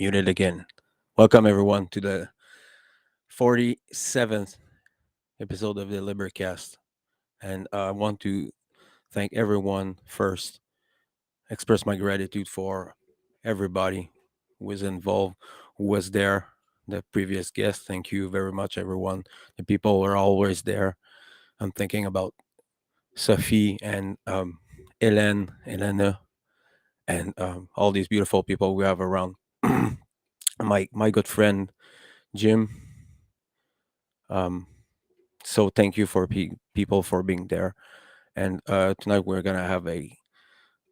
Muted again. Welcome everyone to the 47th episode of the LIBERcast. And I want to thank everyone first, express my gratitude for everybody who was involved, who was there, the previous guest. Thank you very much, everyone. The people who are always there. I'm thinking about Sophie and Elena, and all these beautiful people we have around. my good friend Jim. Um, so thank you for people for being there. And tonight we're gonna have a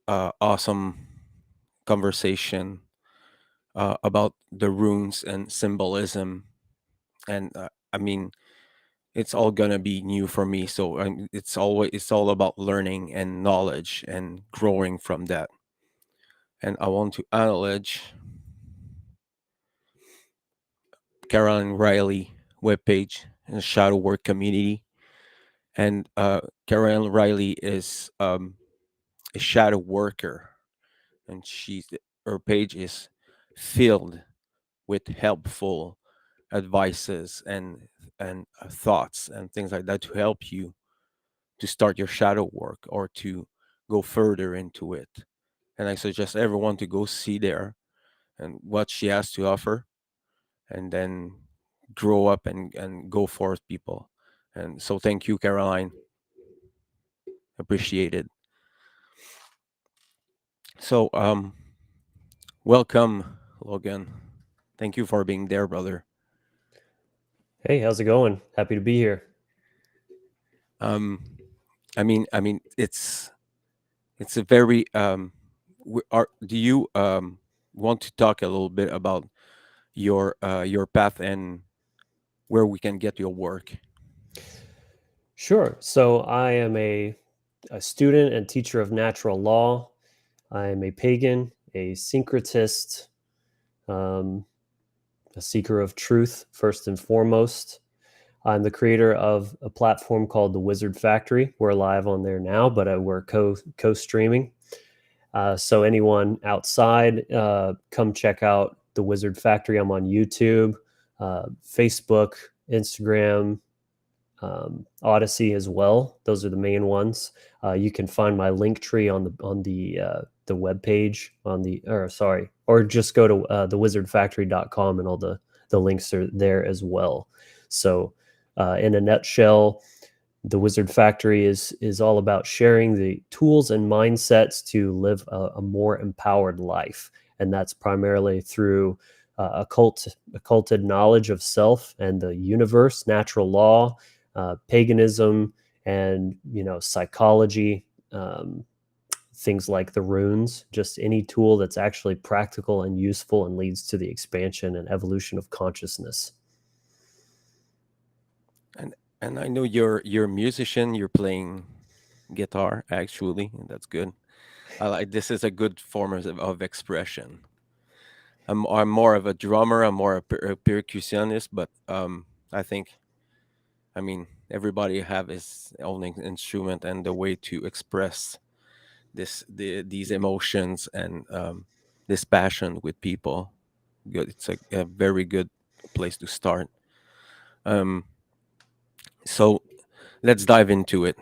awesome conversation about the runes and symbolism. And I mean, it's all gonna be new for me. So it's all about learning and knowledge and growing from that. And I want to acknowledge Caroline Riley webpage and the shadow work community. And Caroline Riley is a shadow worker, and her page is filled with helpful advices and thoughts and things like that to help you to start your shadow work or to go further into it. And I suggest everyone to go see there and what she has to offer, and then grow up and go forth, people. And so thank you, Caroline. Appreciate it. So welcome, Logan. Thank you for being there, brother. Hey, how's it going? Happy to be here. Um, I mean, it's a very do you want to talk a little bit about your path and where we can get your work? Sure. So I am a student and teacher of natural law. I am a pagan, a syncretist, um, a seeker of truth, first and foremost. I'm the creator of a platform called the Wizard Factory. We're live on there now, but we're co-streaming. So anyone outside, come check out the Wizard Factory. I'm on YouTube, Facebook, Instagram, Odysee as well. Those are the main ones. You can find my link tree on the web page or just go to thewizardfactory.com, and all the links are there as well. So in a nutshell, the Wizard Factory is all about sharing the tools and mindsets to live a more empowered life, and that's primarily through occulted knowledge of self and the universe, natural law, paganism, and psychology, things like the runes. Just any tool that's actually practical and useful and leads to the expansion and evolution of consciousness. And I know you're a musician. You're playing guitar, actually, and that's good. I like this is a good form of expression. I'm more of a drummer. I'm more a percussionist, but I think, I mean, everybody have his own instrument and the way to express these emotions, and this passion with people. It's a very good place to start. Um, so let's dive into it.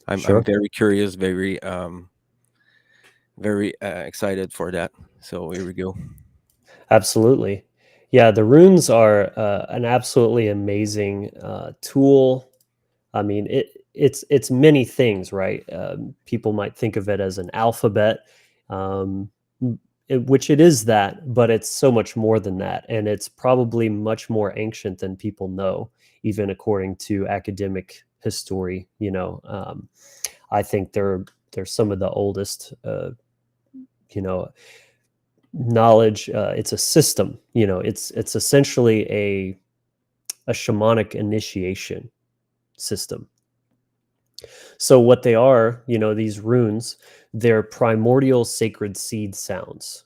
I'm Sure. very curious, very excited for that. So here we go. Absolutely. Yeah, the runes are an absolutely amazing tool. I mean, it's many things, right? People might think of it as an alphabet, um, which it is that, but it's so much more than that, and it's probably much more ancient than people know, even according to academic history. I think they're some of the oldest. You know, knowledge. It's a system. It's essentially a shamanic initiation system. So what they are, these runes, they're primordial sacred seed sounds.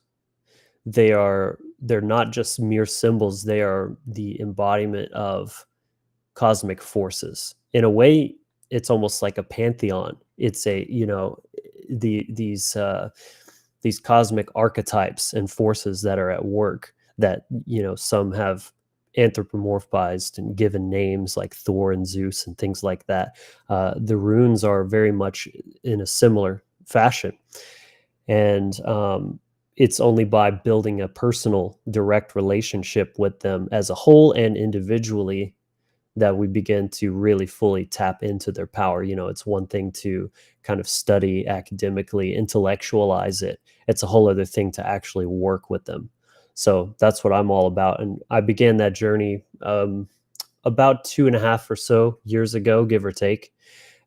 They're not just mere symbols, they are the embodiment of cosmic forces. In a way, it's almost like a pantheon. It's a, the these cosmic archetypes and forces that are at work that, some have anthropomorphized and given names like Thor and Zeus and things like that. The runes are very much in a similar fashion. And it's only by building a personal, direct relationship with them as a whole and individually that we begin to really fully tap into their power. It's one thing to kind of study academically, intellectualize it. It's a whole other thing to actually work with them. So that's what I'm all about. And I began that journey about 2.5 or so years ago, give or take.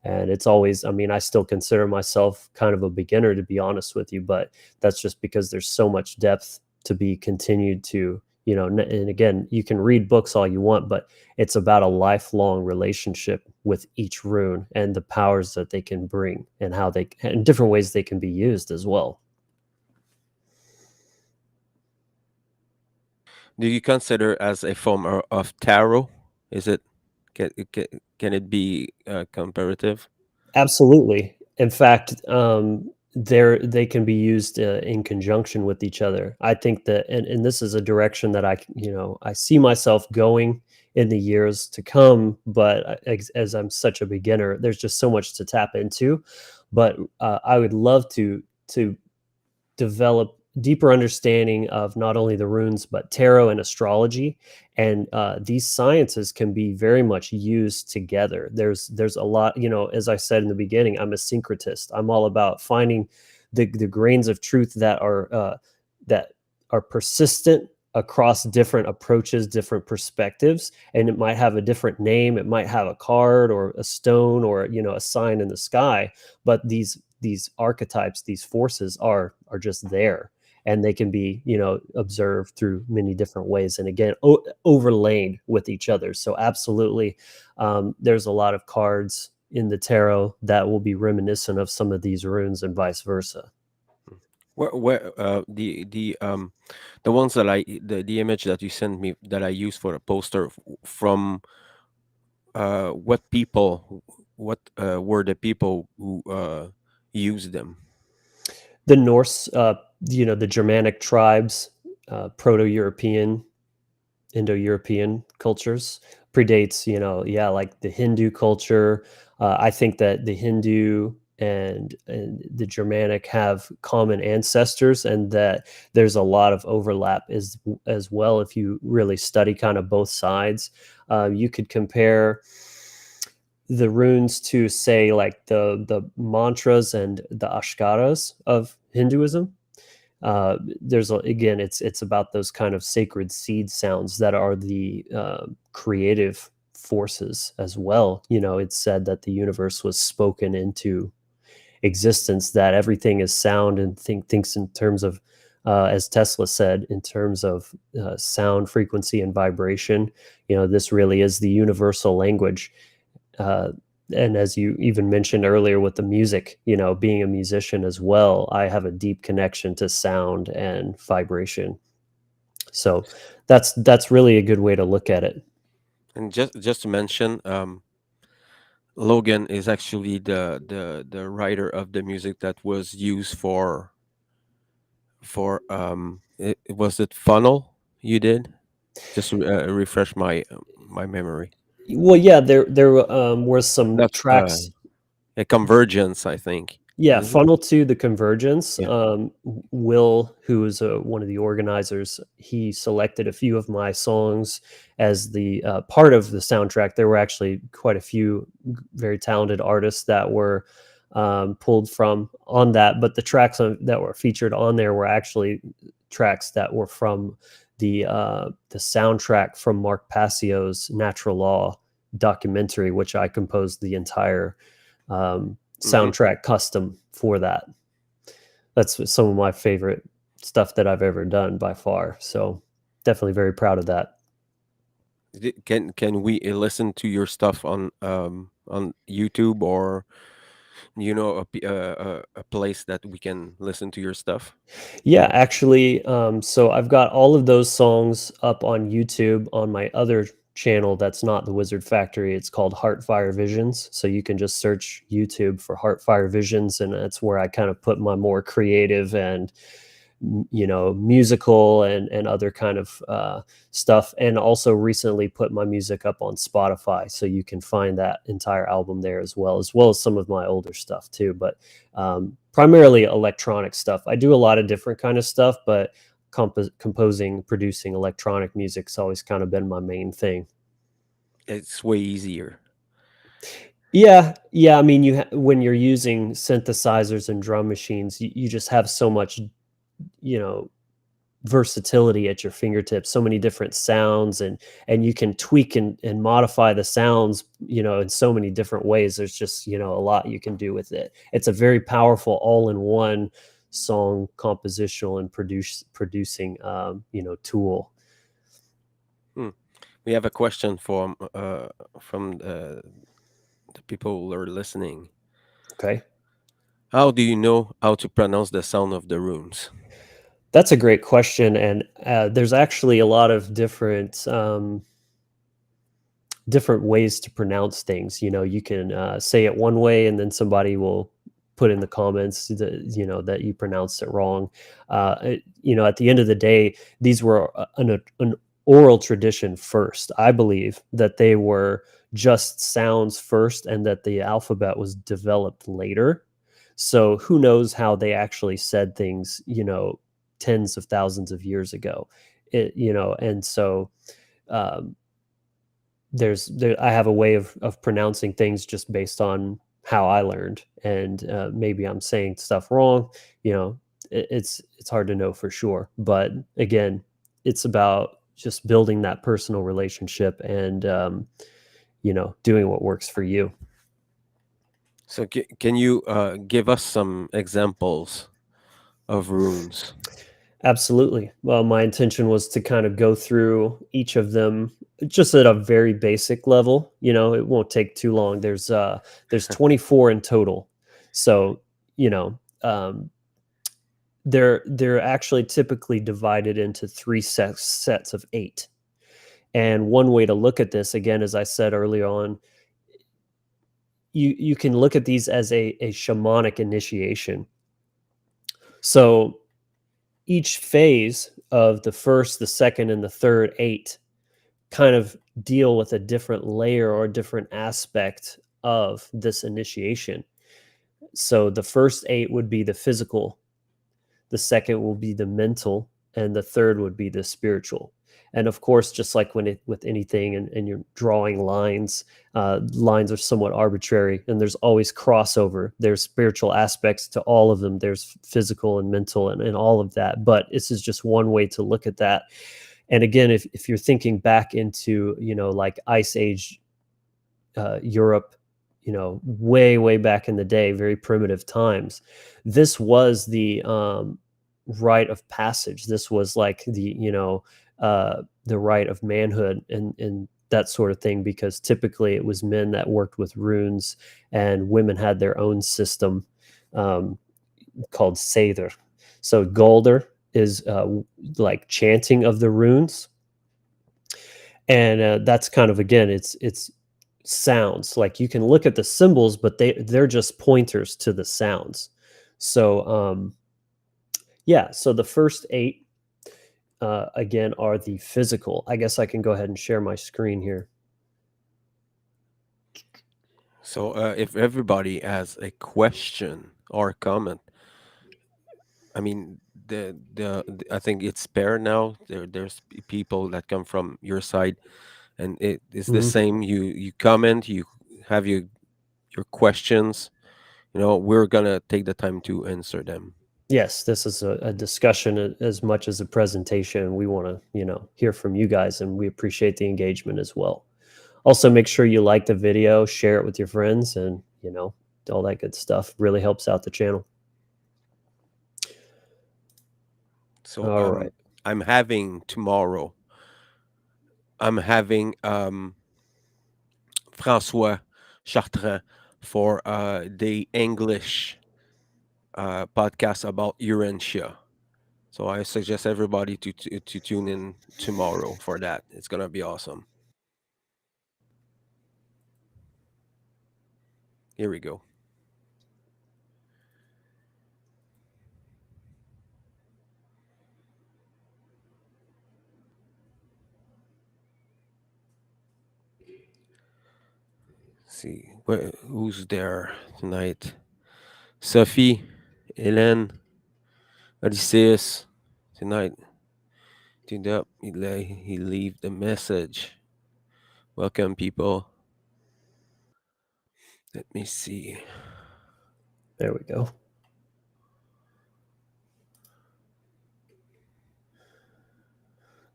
And it's always, I mean, I still consider myself kind of a beginner, to be honest with you, but that's just because there's so much depth to be continued to, and again, you can read books all you want, but it's about a lifelong relationship with each rune and the powers that they can bring and how they, and different ways they can be used as well. Do you consider as a form of tarot? Is it can it be comparative? Absolutely. In fact, they can be used in conjunction with each other. I think that, and this is a direction that I see myself going in the years to come. But as I'm such a beginner, there's just so much to tap into. But I would love to develop deeper understanding of not only the runes but tarot and astrology, and these sciences can be very much used together. There's a lot, as I said in the beginning, I'm a syncretist. I'm all about finding the grains of truth that are persistent across different approaches, different perspectives, and it might have a different name, it might have a card or a stone or a sign in the sky, but these archetypes, these forces are just there, and they can be observed through many different ways, and again overlaid with each other. So absolutely, there's a lot of cards in the tarot that will be reminiscent of some of these runes and vice versa. Where the ones that the image that you sent me that I used for a poster from what people what were the people who used them? The Norse, the Germanic tribes, Proto-European, Indo-European cultures, predates, yeah, like the Hindu culture. I think that the Hindu and the Germanic have common ancestors, and that there's a lot of overlap as well. If you really study kind of both sides, you could compare the runes to, say, like the mantras and the ashkaras of Hinduism. Again, it's about those kind of sacred seed sounds that are the creative forces as well. It's said that the universe was spoken into existence, that everything is sound, and thinks in terms of, as Tesla said, in terms of sound, frequency, and vibration. This really is the universal language. uh, and as you even mentioned earlier with the music, being a musician as well, I have a deep connection to sound and vibration. So that's really a good way to look at it. And just to mention, Logan is actually the writer of the music that was used for was it Funnel you did? Just to refresh my memory. Well, yeah, there were some That's tracks. a Convergence, I think. Yeah, Is it? Funnel to the Convergence. Yeah. Will, who is one of the organizers, he selected a few of my songs as the part of the soundtrack. There were actually quite a few very talented artists that were pulled from on that, but the tracks that were featured on there were actually tracks that were from the soundtrack from Mark Passio's Natural Law documentary, which I composed the entire Hmm. soundtrack custom for that. That's some of my favorite stuff that I've ever done by far. So definitely very proud of that. Can we listen to your stuff on YouTube, or a place that we can listen to your stuff? Yeah, actually, so I've got all of those songs up on YouTube on my other channel that's not the Wizard Factory. It's called Heart Fire Visions. So you can just search YouTube for Heart Fire Visions, and that's where I kind of put my more creative and musical and other kind of stuff, and also recently put my music up on Spotify, so you can find that entire album there as well as some of my older stuff too, but primarily electronic stuff. I do a lot of different kind of stuff, but composing, producing electronic music's always kind of been my main thing. It's way easier. Yeah, I mean, when you're using synthesizers and drum machines, you just have so much you know versatility at your fingertips, so many different sounds, and you can tweak and modify the sounds in so many different ways. There's just a lot you can do with it. It's a very powerful all-in-one song compositional and producing tool. Hmm. We have a question from the people who are listening. Okay, How do you know how to pronounce the sound of the runes? that's a great question, and there's actually a lot of different ways to pronounce things. You can say it one way, and then somebody will put in the comments that you pronounced it wrong. At the end of the day, these were an oral tradition first. I believe that they were just sounds first, and that the alphabet was developed later. So who knows how they actually said things, tens of thousands of years ago. And so um, I have a way of pronouncing things just based on how I learned, and maybe I'm saying stuff wrong. You know, it's hard to know for sure, but again, it's about just building that personal relationship and doing what works for you. So can you give us some examples of runes? Absolutely. Well, my intention was to kind of go through each of them just at a very basic level. It won't take too long. There's 24 in total. So, you know, they're actually typically divided into three sets of 8. And one way to look at this, again, as I said early on, you can look at these as a shamanic initiation. So each phase of the first, the second, and the third 8 kind of deal with a different layer or a different aspect of this initiation. So the first 8 would be the physical, the second will be the mental, and the third would be the spiritual. And of course, just like with anything, and you're drawing lines, lines are somewhat arbitrary, and there's always crossover. There's spiritual aspects to all of them. There's physical and mental, and all of that. But this is just one way to look at that. And again, if you're thinking back into like Ice Age Europe, way back in the day, very primitive times, this was the rite of passage. This was like the rite of manhood and that sort of thing, because typically it was men that worked with runes, and women had their own system um, called Seidr. So Golder is like chanting of the runes, and that's kind of, again, it's sounds. Like, you can look at the symbols, but they're just pointers to the sounds. So Yeah. So the first 8, again, are the physical. I guess I can go ahead and share my screen here. So if everybody has a question or comment, I mean, I think it's fair now. There's people that come from your side, and it is the Mhm. same. You comment, you have your questions. We're gonna take the time to answer them. Yes, this is a discussion as much as a presentation. We want to, hear from you guys, and we appreciate the engagement as well. Also, make sure you like the video, share it with your friends, and all that good stuff really helps out the channel. So All right. I'm having tomorrow. I'm having François Chartrand for the English podcast about Urantia. So I suggest everybody to tune in tomorrow for that. It's gonna be awesome. Here we go. See who's there tonight. Sophie, Hélène, Odysseus tonight. Tuned up. He leave the message. Welcome, people. Let me see. There we go.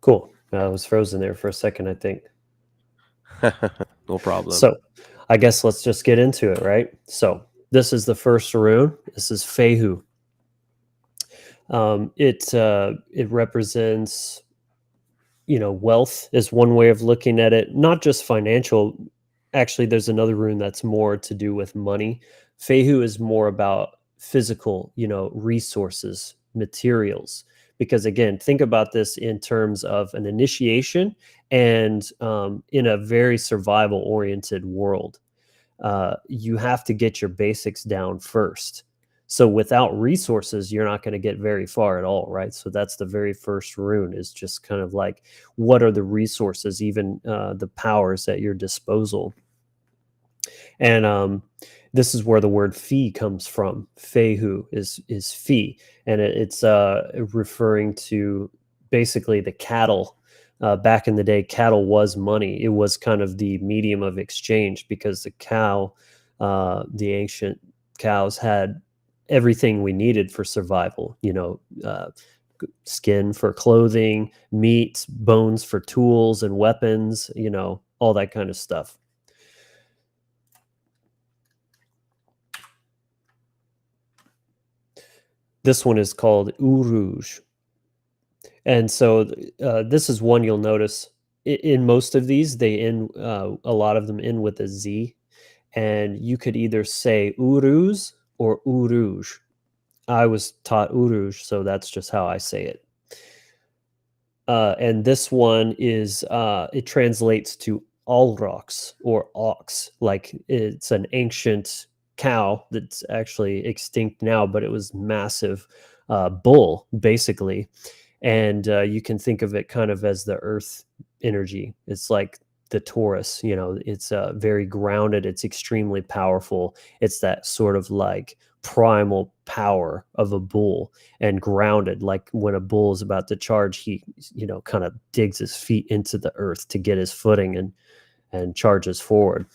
Cool. I was frozen there for a second, I think. No problem. So I guess let's just get into it, right? So this is the first rune. This is Fehu. It represents, wealth is one way of looking at it, not just financial. Actually, there's another rune that's more to do with money. Fehu is more about physical, resources, materials. Because again, think about this in terms of an initiation and in a very survival oriented world. You have to get your basics down first. So without resources, you're not going to get very far at all, right? So that's the very first rune, is just kind of like, what are the resources, even the powers at your disposal? And this is where the word fee comes from. Fehu is fee, and it's referring to basically the cattle. Back in the day, cattle was money. It was kind of the medium of exchange, because the cow, the ancient cows, had everything we needed for survival. Skin for clothing, meat, bones for tools and weapons. All that kind of stuff. This one is called Uruj. And so this is one you'll notice in most of these, they end, a lot of them end with a Z. And you could either say Uruz or Uruj. I was taught Uruj, so that's just how I say it. And this one is, it translates to Alrox or ox. Like, it's an ancient cow that's actually extinct now, but it was massive bull, basically. And you can think of it kind of as the earth energy. It's like the Taurus, it's very grounded. It's extremely powerful. It's that sort of like primal power of a bull, and grounded. Like when a bull is about to charge, he, kind of digs his feet into the earth to get his footing and charges forward.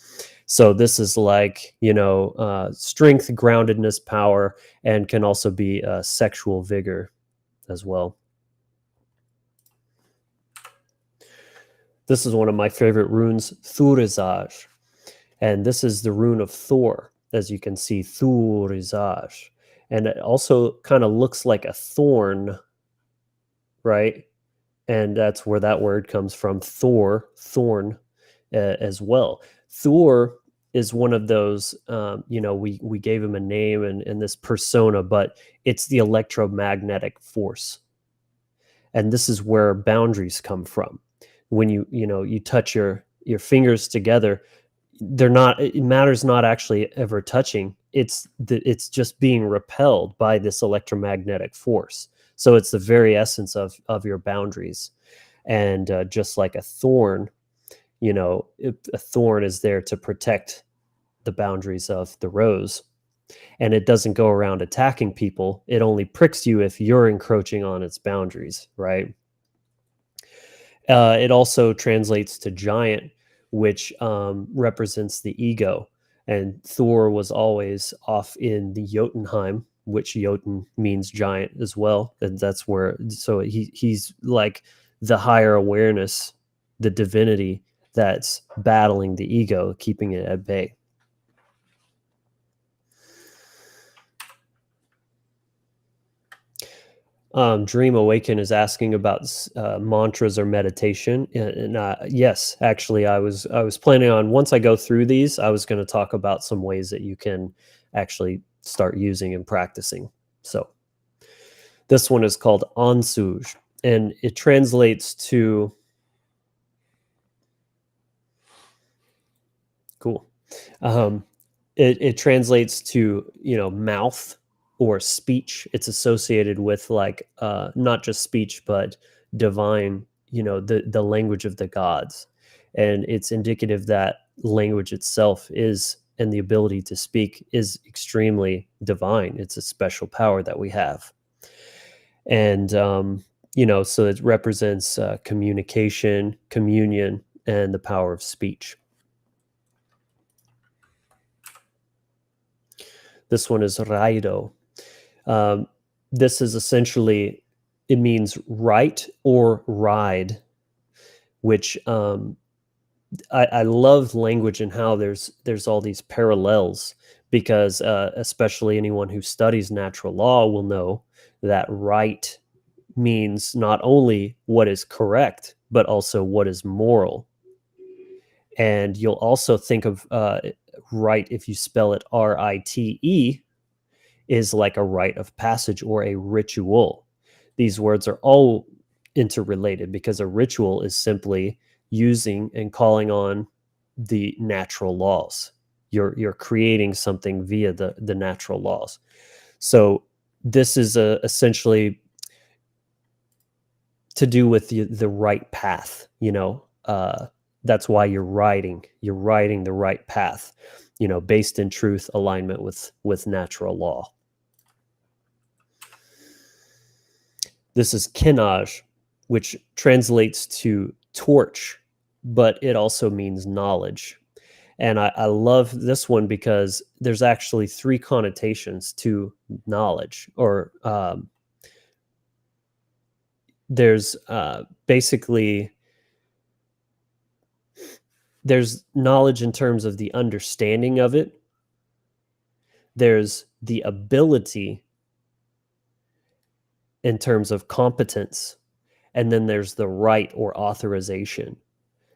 So this is like, strength, groundedness, power, and can also be sexual vigor as well. This is one of my favorite runes, Thurizaj. And this is the rune of Thor, as you can see, Thurizaj. And it also kind of looks like a thorn, right? And that's where that word comes from, Thor, thorn, as well. Thor is one of those, we gave him a name and this persona, but it's the electromagnetic force. And this is where boundaries come from. When you touch your fingers together, they're not, it matters not actually ever touching. It's just being repelled by this electromagnetic force. So it's the very essence of your boundaries. And just like a thorn, a thorn is there to protect the boundaries of the rose, and it doesn't go around attacking people. It only pricks you if you're encroaching on its boundaries, right? It also translates to giant, which represents the ego. And Thor was always off in the Jotunheim, which Jotun means giant as well. And that's where, so he's like the higher awareness, the divinity that's battling the ego, keeping it at bay. Dream Awaken is asking about mantras or meditation, and yes, actually, I was planning on, once I go through these, I was going to talk about some ways that you can actually start using and practicing. So this one is called Ansuj, and it translates to cool. It translates to mouth or speech. It's associated with like not just speech but divine, the language of the gods, and it's indicative that language itself is, and the ability to speak is extremely divine. It's a special power that we have, and so it represents communication, communion, and the power of speech. This one is Raido. Um, this is essentially, it means right or ride, which I love language and how there's all these parallels, because especially anyone who studies natural law will know that right means not only what is correct, but also what is moral. And you'll also think of right, if you spell it RITE, is like a rite of passage or a ritual. These words are all interrelated because a ritual is simply using and calling on the natural laws. You're creating something via the natural laws. So this is essentially to do with the right path. That's why you're riding the right path, based in truth, alignment with natural law. This is Kinaj, which translates to torch, but it also means knowledge. And I love this one because there's actually three connotations to knowledge, or there's basically, there's knowledge in terms of the understanding of it. There's the ability in terms of competence, and then there's the right or authorization.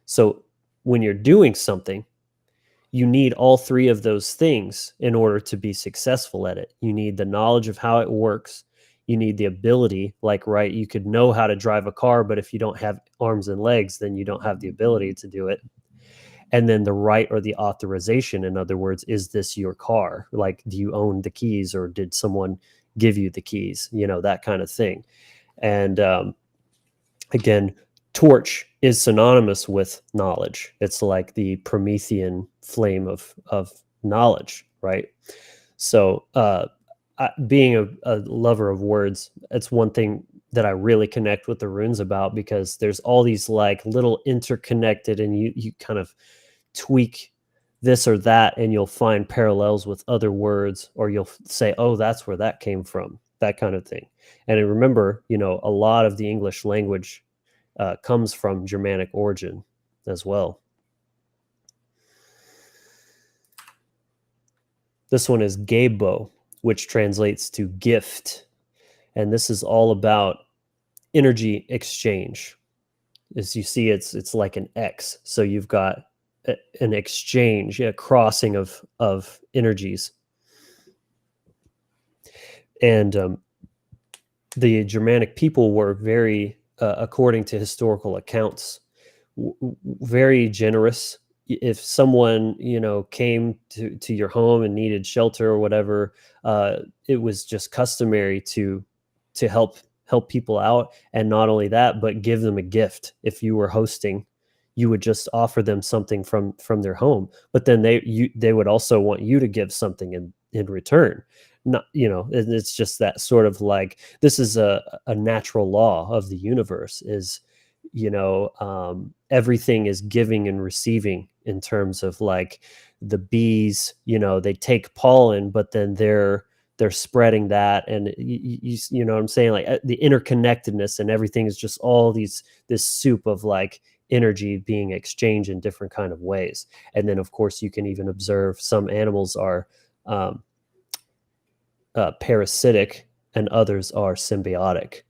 So when you're doing something, you need all three of those things in order to be successful at it. You need the knowledge of how it works. You need the ability, like, right, you could know how to drive a car, but if you don't have arms and legs, then you don't have the ability to do it. And then the right or the authorization, in other words, is this your car? Like, do you own the keys, or did someone give you the keys? That kind of thing. And again, torch is synonymous with knowledge. It's like the Promethean flame of knowledge, right? So being a lover of words, it's one thing that I really connect with the runes about, because there's all these like little interconnected, and you kind of tweak this or that and you'll find parallels with other words, or you'll say, oh, that's where that came from, that kind of thing. And remember, a lot of the English language comes from Germanic origin as well. This one is Gebo, which translates to gift. And this is all about energy exchange. As you see, it's like an X. So you've got an exchange, a crossing of energies. And the Germanic people were very, according to historical accounts, very generous. If someone came to your home and needed shelter or whatever, it was just customary to help help people out. And not only that, but give them a gift. If you were hosting, you would just offer them something from their home, but then they would also want you to give something in return. Not, and it's just that sort of like, this is a natural law of the universe, is, everything is giving and receiving, in terms of like the bees, they take pollen, but then they're spreading that, and you know what I'm saying, like the interconnectedness, and everything is just all this soup of like energy being exchanged in different kind of ways. And then of course you can even observe some animals are um, parasitic and others are symbiotic.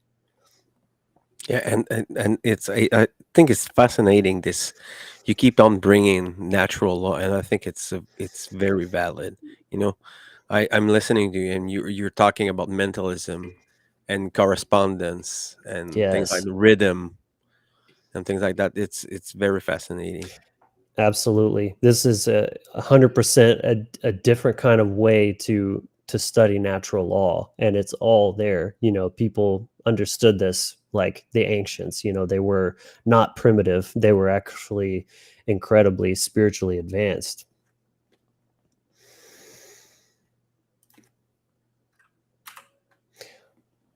Yeah, and I think it's fascinating. This you keep on bringing natural law, and I think it's very valid. You know, I'm listening to you, and you're talking about mentalism and correspondence and things like Yes, the rhythm and things like that. It's very fascinating. absolutely. This is 100% a different kind of way to study natural law, and it's all there. People understood this, like the ancients. They were not primitive; they were actually incredibly spiritually advanced.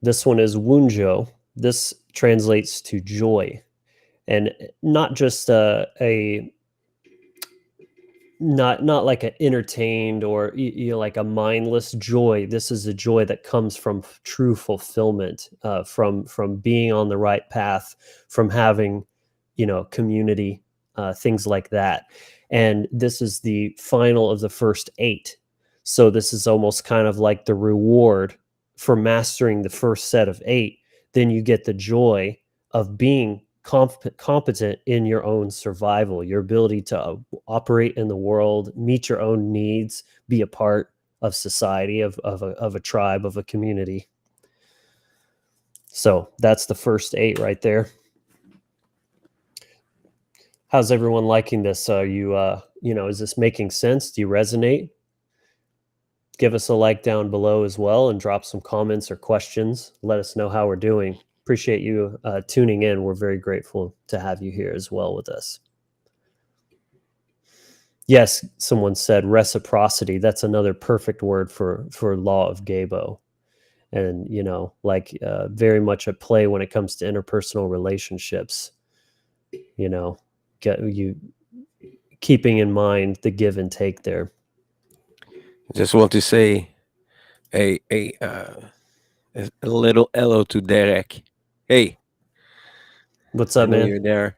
This one is Wunjo. This translates to joy, and not just a not like an entertained or like a mindless joy. This is a joy that comes from true fulfillment, from being on the right path, from having community, things like that. And this is the final of the first 8, so this is almost kind of like the reward for mastering the first set of 8. Then you get the joy of being competent in your own survival, your ability to operate in the world, meet your own needs, be a part of society, of a tribe, of a community. So that's the first 8 right there. How's everyone liking this? Are you, is this making sense? Do you resonate? Give us a like down below as well, and drop some comments or questions. Let us know how we're doing. Appreciate you tuning in. We're very grateful to have you here as well with us. Yes, someone said reciprocity. That's another perfect word for law of Gabo. And like very much a play when it comes to interpersonal relationships. Get you keeping in mind the give and take there. Just want to say a little hello to Derek. Hey, What's I up, know man? you're there.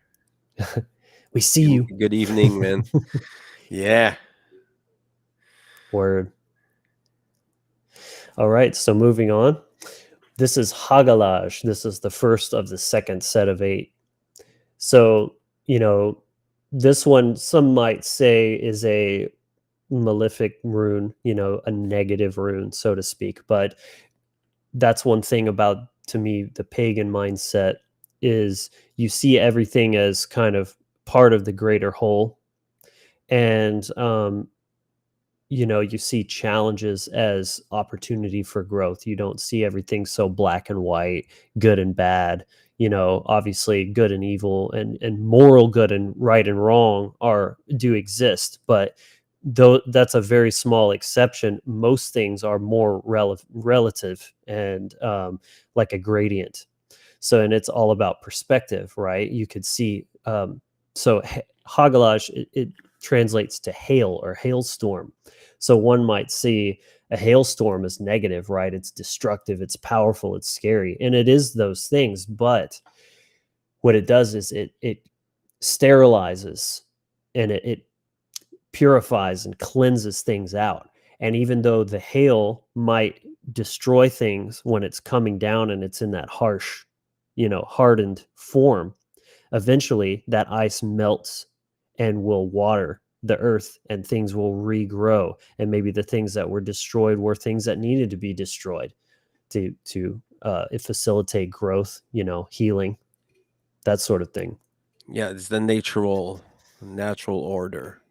We see you. Good evening, man. Yeah. Word. All right, so moving on. This is Hagalaj. This is the first of the second set of 8. So, this one, some might say, is a malefic rune, a negative rune, so to speak. But that's one thing about, to me, the pagan mindset, is you see everything as kind of part of the greater whole. And you see challenges as opportunity for growth. You don't see everything so black and white, good and bad. Obviously good and evil, and moral good and right and wrong do exist, but though that's a very small exception, most things are more relative, and like a gradient. So, and it's all about perspective, right? You could see, so Hagalash, it translates to hail or hailstorm. So one might see a hailstorm as negative, right? It's destructive, it's powerful, it's scary, and it is those things. But what it does is it sterilizes, and it purifies and cleanses things out. And even though the hail might destroy things when it's coming down and it's in that harsh, hardened form, eventually that ice melts and will water the earth, and things will regrow. And maybe the things that were destroyed were things that needed to be destroyed to facilitate growth, healing, that sort of thing. Yeah, it's the natural order.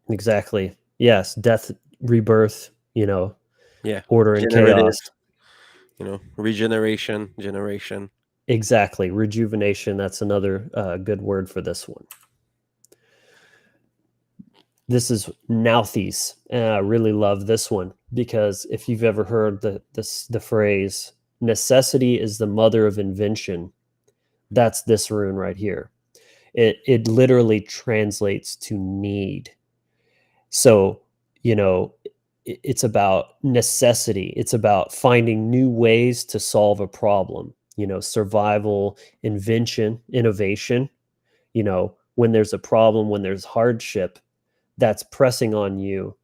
Exactly. Yes. Death, rebirth, Yeah. order and chaos. Generative Regeneration, generation. Exactly. Rejuvenation. That's another good word for this one. This is Nauthies. And I really love this one because if you've ever heard the phrase, necessity is the mother of invention, that's this rune right here. It literally translates to need. So, you know, it's about necessity. It's about finding new ways to solve a problem, survival, invention, innovation. When there's a problem, when there's hardship, that's pressing on you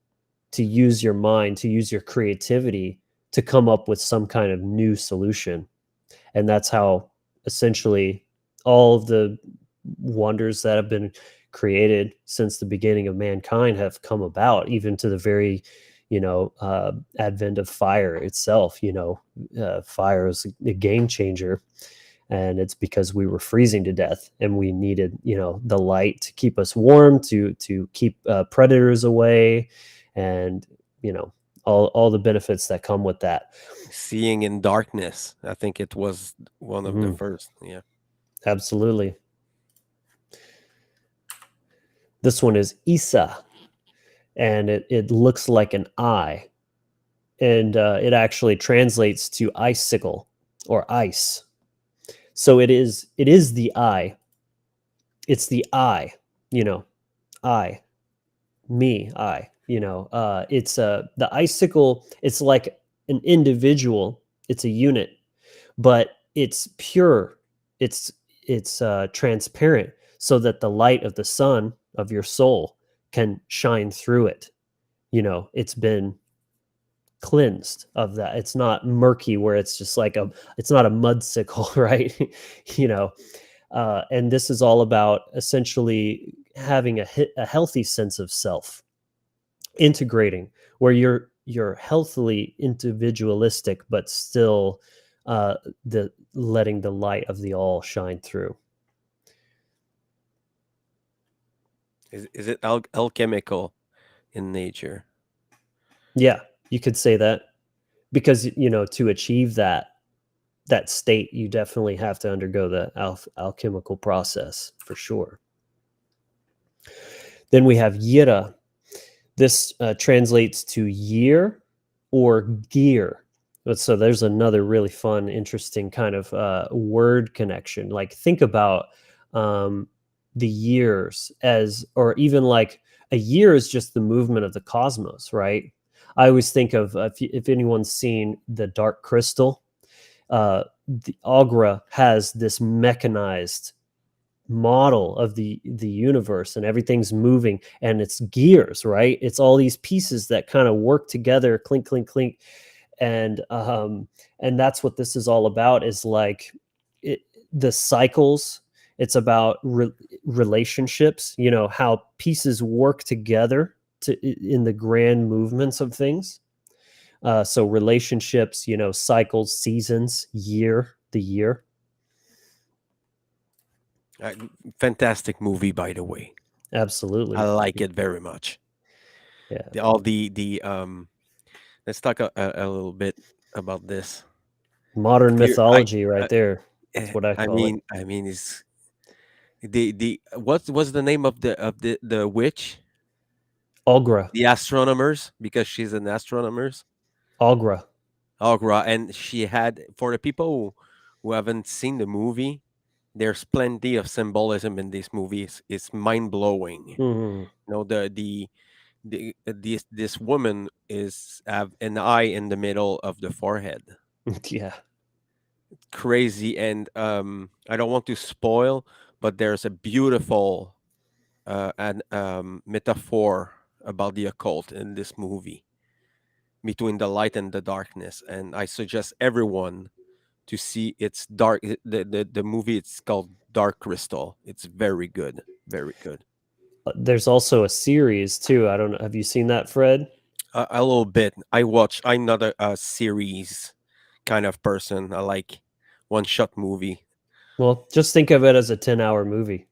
to use your mind, to use your creativity to come up with some kind of new solution. And that's how essentially all of the wonders that have been created since the beginning of mankind have come about, even to the very advent of fire itself. Fire is a game changer, and it's because we were freezing to death and we needed the light to keep us warm, to keep predators away, and all the benefits that come with that. Seeing in darkness. I think it was one of the Mhm. first. Yeah. Absolutely. This one is Isa, and it looks like an eye, and it actually translates to icicle or ice. So it is the eye. It's the I, you know, I, me, I. It's the icicle. It's like an individual. It's a unit, but it's pure. It's transparent, so that the light of the sun of your soul can shine through it. It's been cleansed of that. It's not murky where it's just like it's not a mudsicle, right? you know and this is all about essentially having a healthy sense of self, integrating, where you're healthily individualistic but still the letting the light of the all shine through. Is it alchemical in nature? Yeah, you could say that, because to achieve that state, you definitely have to undergo the alchemical process for sure. Then we have Yira. This translates to year or gear. So there's another really fun, interesting kind of word connection. Like, think about um, the years as, or even like a year is just the movement of the cosmos, right? I always think of, if anyone's seen the Dark Crystal, the Agra has this mechanized model of the universe, and everything's moving, and it's gears, right? It's all these pieces that kind of work together, clink clink clink. And that's what this is all about, is like it, the cycles. It's about relationships, how pieces work together in the grand movements of things. So relationships, cycles, seasons, the year. Uh, Fantastic movie, by the way. I Absolutely. like it very much. Yeah. All the let's talk a little bit about this. Modern Have you? I mythology right there. That's what I I call it. mean, is the what's the name of the witch? Agra. The astronomers, because she's an astronomers. Agra. Agra, and she had, for the people who haven't seen the movie, there's plenty of symbolism in these movies. It's mind blowing. Mhm. This woman is have an eye in the middle of the forehead. Yeah. Crazy, and I don't want to spoil, but there's a beautiful metaphor about the occult in this movie, between the light and the darkness. And I suggest everyone to see. It's dark. The movie, it's called Dark Crystal. It's very good, very good. There's also a series too. I don't know. Have you seen that, Fred? A little bit. I'm not a series kind of person. I like one shot movie. Well, just think of it as a 10-hour movie.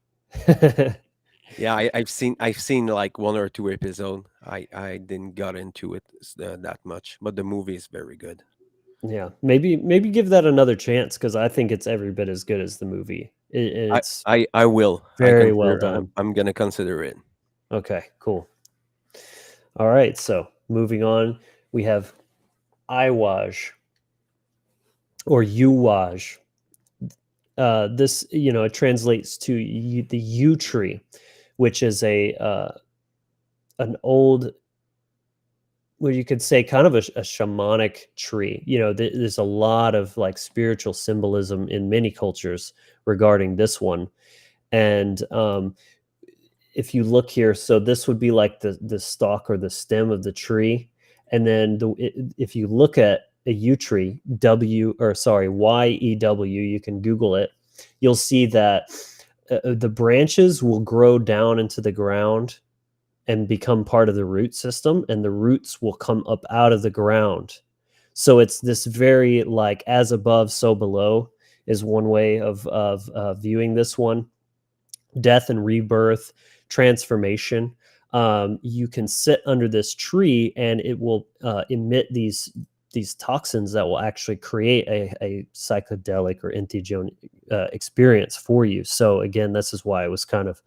Yeah, I've seen like one or two episode. I didn't got into it that much, but the movie is very good. Yeah, maybe give that another chance because I think it's every bit as good as the movie. And I it's I I will. I very well consider. done. I'm gonna consider it. Okay, cool. All right, so moving on, we have Iwaj or Uwaj. This, it translates to the yew tree, which is a an old, well, you could say kind of a shamanic tree. There's a lot of like spiritual symbolism in many cultures regarding this one. And if you look here, so this would be like the stalk or the stem of the tree, and then if you look at a yew tree, YEW, you can Google it. You'll see that the branches will grow down into the ground and become part of the root system, and the roots will come up out of the ground. So it's this very like as above, so below is one way of viewing this one. Death and rebirth, transformation. You can sit under this tree, and it will emit these toxins that will actually create a psychedelic or entheogen experience for you. So again, this is why it was kind of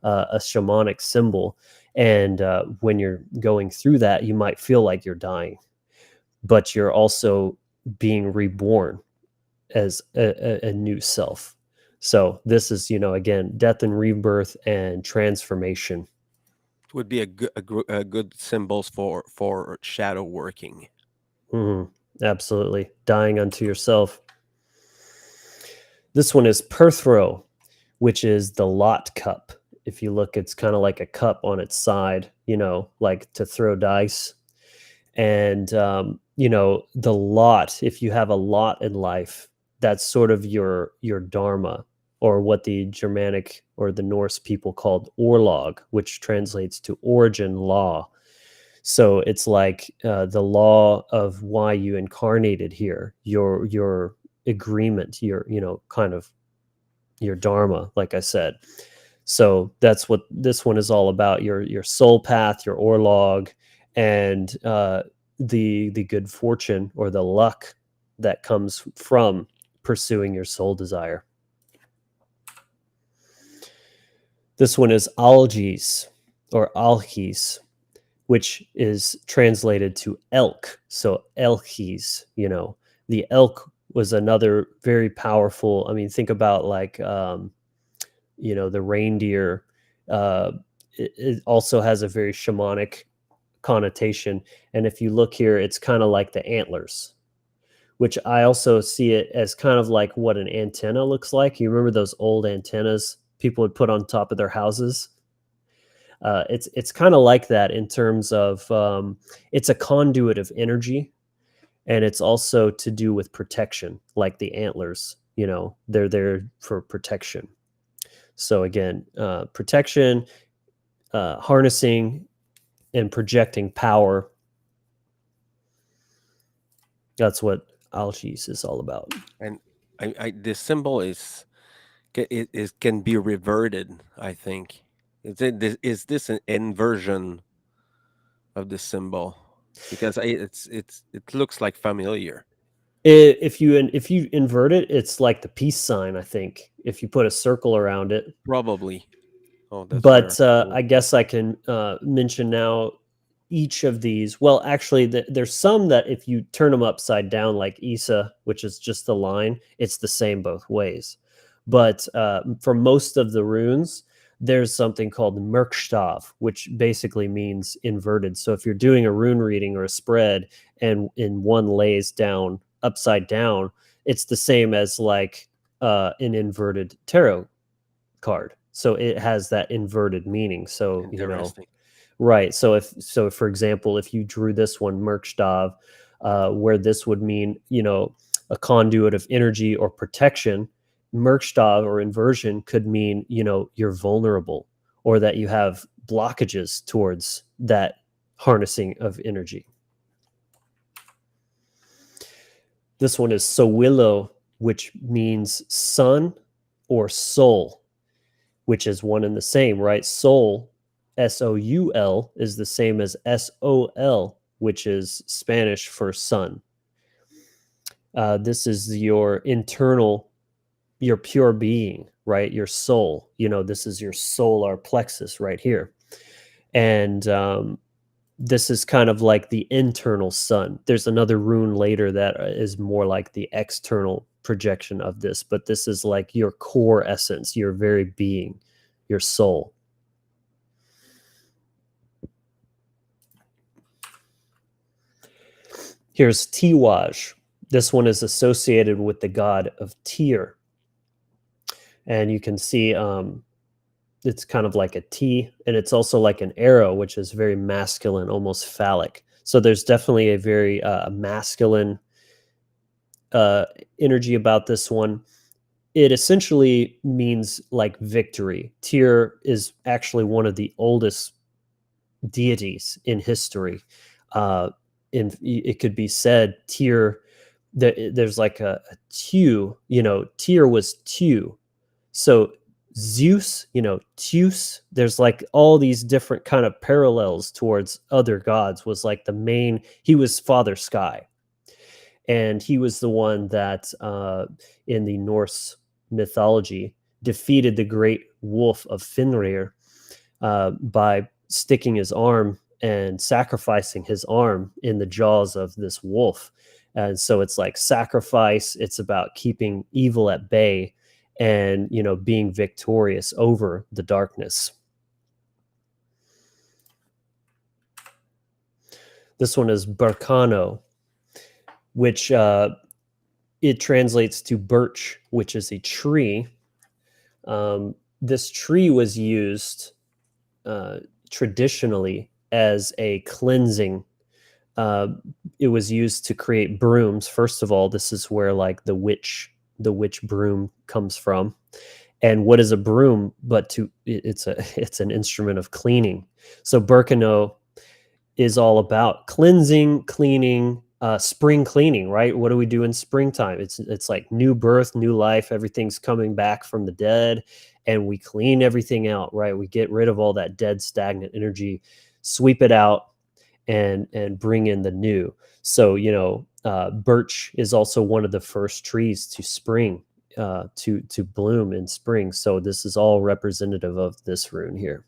a shamanic symbol. And when you're going through that, you might feel like you're dying, but you're also being reborn as a new self. So this is, again, death and rebirth and transformation. It would be a good symbols for shadow working. Mhm. Absolutely. Dying unto yourself. This one is Perthro, which is the lot cup. If you look, it's kind of like a cup on its side, like to throw dice. And the lot, if you have a lot in life, that's sort of your dharma, or what the Germanic or the Norse people called orlog, which translates to origin law. So it's like the law of why you incarnated here, your agreement, your kind of your dharma, like I said. So that's what this one is all about: your soul path, your orlog, and the good fortune or the luck that comes from pursuing your soul desire. This one is alges or alchis, which is translated to elk. So elkis, the elk was another very powerful. I mean, think about like the reindeer. It also has a very shamanic connotation. And if you look here, it's kind of like the antlers, which I also see it as kind of like what an antenna looks like. You remember those old antennas people would put on top of their houses? It's kind of like that in terms of it's a conduit of energy, and it's also to do with protection, like the antlers. They're there for protection. So again, protection, harnessing, and projecting power. That's what algaes is all about. And this symbol is can be reverted. I think is this an inversion of the symbol? Because it looks like familiar. If you invert it, it's like the peace sign. I think if you put a circle around it. Probably. Oh, that's But where. I guess I can mention now each of these. Well, actually, there's some that if you turn them upside down, like Isa, which is just the line, it's the same both ways. But for most of the runes, there's something called Merkstav, which basically means inverted. So if you're doing a rune reading or a spread, and in one lays down upside down, it's the same as like an inverted tarot card. So it has that inverted meaning. So, Interesting. right. So for example, if you drew this one, Merkstav, where this would mean, a conduit of energy or protection, Merkstav or inversion could mean, you're vulnerable, or that you have blockages towards that harnessing of energy. This one is Sowilo, which means sun or soul, which is one and the same, right? Soul, Soul, is the same as Sol, which is Spanish for sun. This is your internal, your pure being, right? Your soul. This is your solar plexus right here. And this is kind of like the internal sun. There's another rune later that is more like the external projection of this, but this is like your core essence, your very being, your soul. Here's Tiwaj. This one is associated with the god of Tyr. And you can see it's kind of like a T, and it's also like an arrow, which is very masculine, almost phallic. So there's definitely a very masculine energy about this one. It essentially means like victory. Tyr is actually one of the oldest deities in history. It could be said Tyr, there's like a Tew, Tyr was Tew. So Zeus, Zeus, there's like all these different kind of parallels towards other gods. Was like the main, he was Father Sky. And he was the one that in the Norse mythology defeated the great wolf of Fenrir by sticking his arm and sacrificing his arm in the jaws of this wolf. And so it's like sacrifice, it's about keeping evil at bay and being victorious over the darkness. This one is Barkano, which it translates to birch, which is a tree. This tree was used traditionally as a cleansing. It was used to create brooms. First of all, this is where like the witch broom comes from. And what is a broom but it's an instrument of cleaning. So Birkenau is all about cleansing, cleaning, spring cleaning, right? What do we do in springtime? It's like new birth, new life, everything's coming back from the dead, and we clean everything out, right? We get rid of all that dead, stagnant energy, sweep it out, and bring in the new. So birch is also one of the first trees to spring, to bloom in spring. So this is all representative of this rune here.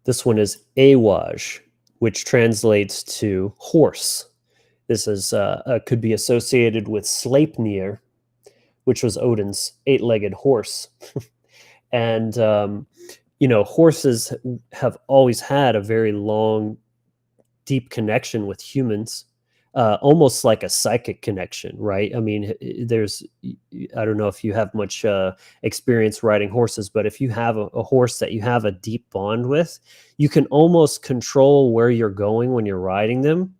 This one is Awaj, which translates to horse. This is could be associated with Sleipnir, which was Odin's 8-legged horse. And horses have always had a very long, deep connection with humans, almost like a psychic connection, right? I mean, I don't know if you have much experience riding horses, but if you have a horse that you have a deep bond with, you can almost control where you're going when you're riding them,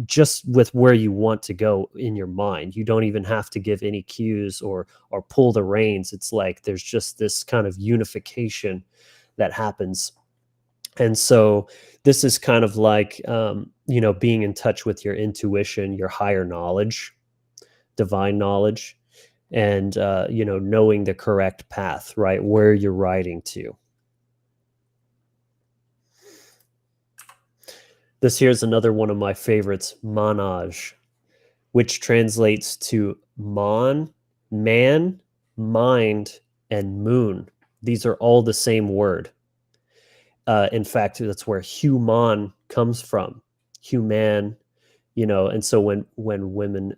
just with where you want to go in your mind. You don't even have to give any cues or pull the reins. It's like there's just this kind of unification that happens. And so this is kind of like, being in touch with your intuition, your higher knowledge, divine knowledge, and, knowing the correct path, right? Where you're riding to. This here's another one of my favorites, Manaj, which translates to man, mind, and moon. These are all the same word. In fact, that's where human comes from. Human, and so when women,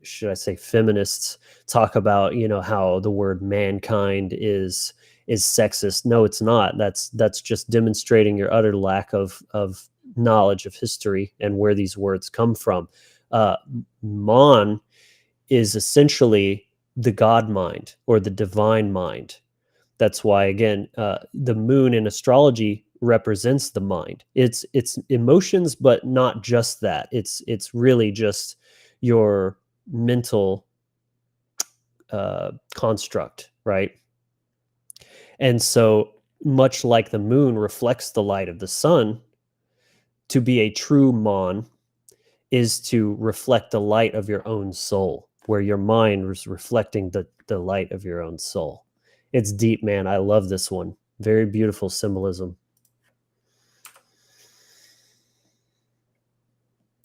should I say feminists, talk about, how the word mankind is sexist. No, it's not. That's just demonstrating your utter lack of knowledge of history and where these words come from. Man is essentially the God mind or the divine mind. That's why, again, the moon in astrology represents the mind. It's emotions, but not just that. It's really just your mental construct, right? And so much like the moon reflects the light of the sun, to be a true mon is to reflect the light of your own soul, where your mind is reflecting the light of your own soul. It's deep, man. I love this one. Very beautiful symbolism.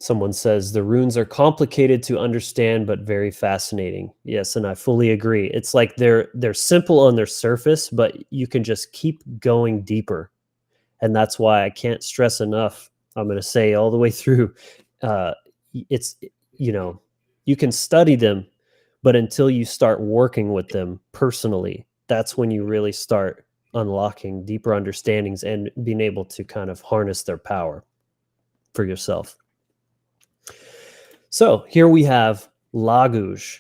Someone says the runes are complicated to understand but very fascinating. Yes, and I fully agree. It's like they're simple on their surface, but you can just keep going deeper. And that's why I can't stress enough. I'm going to say all the way through it's you know, you can study them, but until you start working with them personally, that's when you really start unlocking deeper understandings and being able to kind of harness their power for yourself. So here we have Laguj,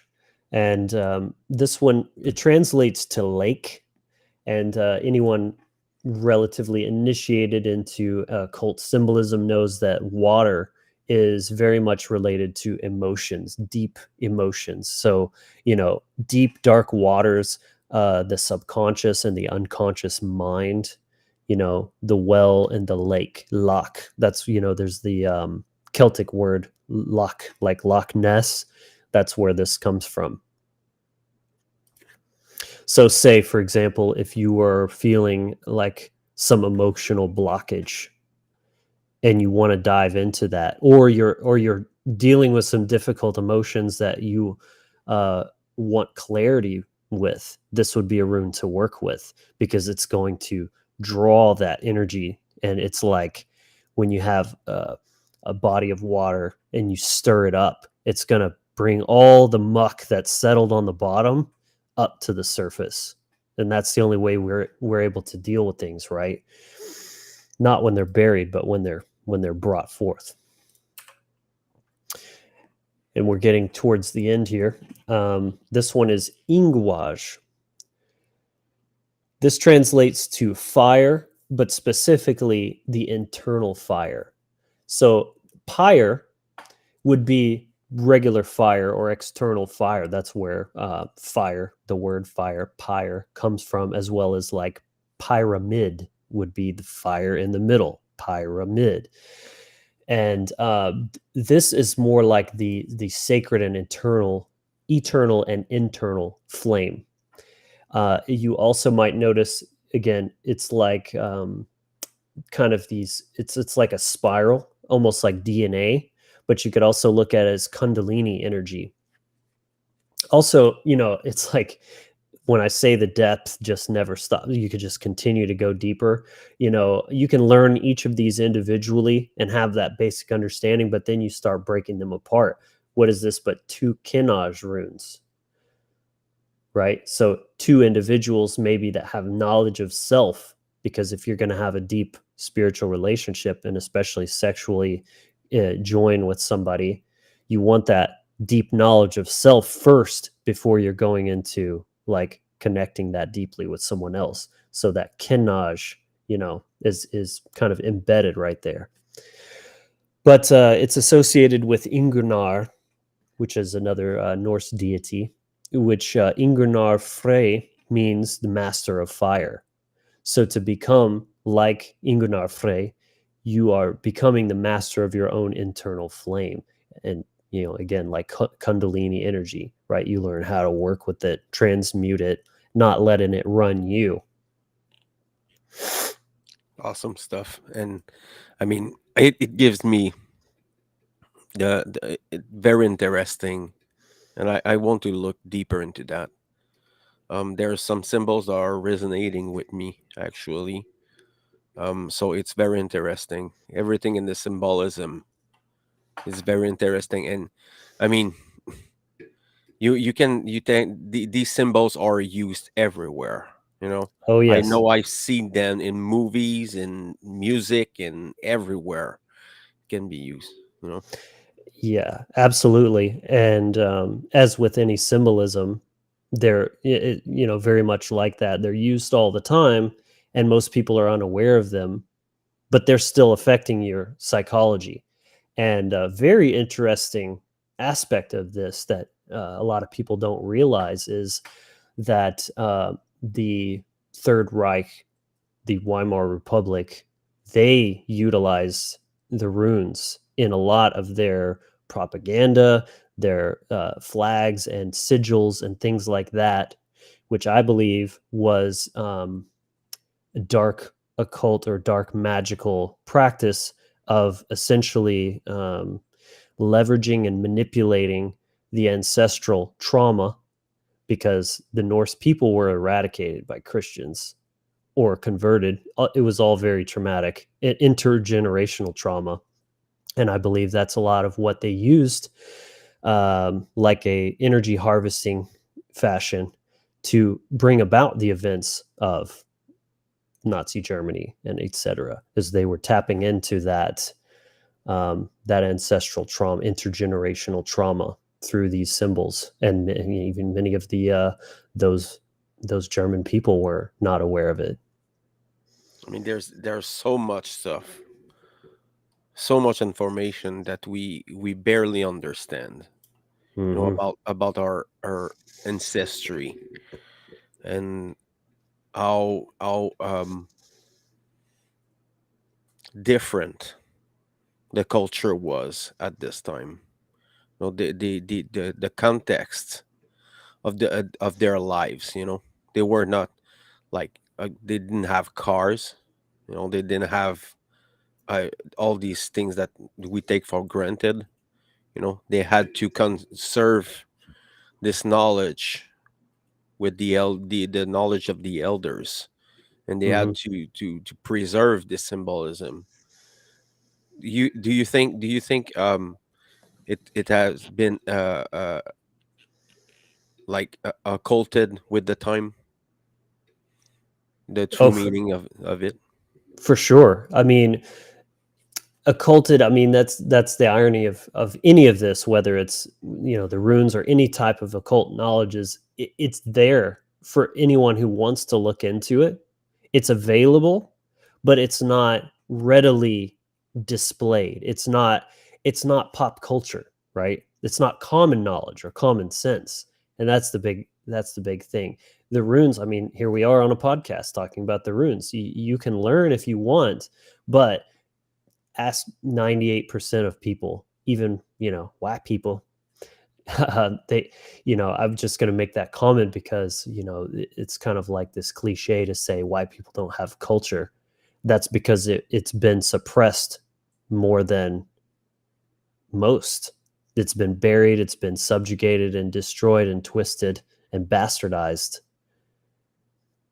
and this one, it translates to lake, and anyone relatively initiated into cult symbolism knows that water is very much related to emotions, deep emotions. So, deep, dark waters, the subconscious and the unconscious mind, the well and the lake, Loch. That's, there's the Celtic word Loch, like Loch Ness. That's where this comes from. So, say, for example, if you were feeling like some emotional blockage and you want to dive into that, or you're dealing with some difficult emotions that you want clarity with, this would be a rune to work with because it's going to draw that energy. And it's like when you have a body of water and you stir it up, it's going to bring all the muck that's settled on the bottom up to the surface. And that's the only way we're able to deal with things, right? Not when they're buried, but when they're brought forth. And we're getting towards the end here. This one is Ingwaj. This translates to fire, but specifically the internal fire. So pyre would be regular fire or external fire. That's where fire, the word fire, pyre, comes from, as well as like pyramid would be the fire in the middle, pyramid. And this is more like the sacred and eternal and internal flame. You also might notice, again, it's like kind of these, it's like a spiral, almost like DNA, but you could also look at it as Kundalini energy. Also, it's like when I say the depth just never stops, you could just continue to go deeper. You can learn each of these individually and have that basic understanding, but then you start breaking them apart. What is this but two Kinaj runes? Right? So two individuals maybe that have knowledge of self, because if you're going to have a deep spiritual relationship and especially sexually join with somebody, you want that deep knowledge of self first before you're going into like connecting that deeply with someone else. So that Kinaj, is kind of embedded right there. But it's associated with Ingunar, which is another Norse deity, which Ingunar Frey means the master of fire. So to become like Ingunar Frey, you are becoming the master of your own internal flame. And, again, like Kundalini energy, right? You learn how to work with it, transmute it, not letting it run you. Awesome stuff. And I mean, it gives me very interesting, and I want to look deeper into that. There are some symbols that are resonating with me actually. So it's very interesting. Everything in the symbolism is very interesting, and I mean, these symbols are used everywhere. Oh, I yes. know I've seen them in movies and music and everywhere can be used. Yeah, absolutely. And as with any symbolism, they're very much like that. They're used all the time, and most people are unaware of them, but they're still affecting your psychology. And a very interesting aspect of this that a lot of people don't realize is that the Third Reich, the Weimar Republic, they utilize the runes in a lot of their propaganda, their flags and sigils and things like that, which I believe was dark occult or dark magical practice of essentially leveraging and manipulating the ancestral trauma, because the Norse people were eradicated by Christians or converted. It was all very traumatic, intergenerational trauma. And I believe that's a lot of what they used, like a energy harvesting fashion, to bring about the events of Nazi Germany and etc., as they were tapping into that ancestral trauma, intergenerational trauma, through these symbols. And even many of the those those German people were not aware of it. I mean, there's so much stuff, so much information that we barely understand. You know, Hmm. about our ancestry, and how different the culture was at this time. You know, the context of their lives. You know, they were not like they didn't have cars. You know, they didn't have uh, all these things that we take for granted. You know, they had to conserve this knowledge with the knowledge of the elders, and they had Hmm. to preserve this symbolism. Do you think it has been like occulted with the time, the Oh, true meaning of it? for sure. I mean, occulted, I mean, that's the irony of any of this, whether it's, the runes or any type of occult knowledge. Is it's there for anyone who wants to look into it. It's available, but it's not readily displayed. It's not pop culture, right? It's not common knowledge or common sense. And that's the big thing. The runes, I mean, here we are on a podcast talking about the runes. You can learn if you want, but ask 98% of people, even, white people, they, I'm just going to make that comment because, it's kind of like this cliche to say white people don't have culture. That's because it's been suppressed more than most. It's been buried, it's been subjugated and destroyed and twisted and bastardized,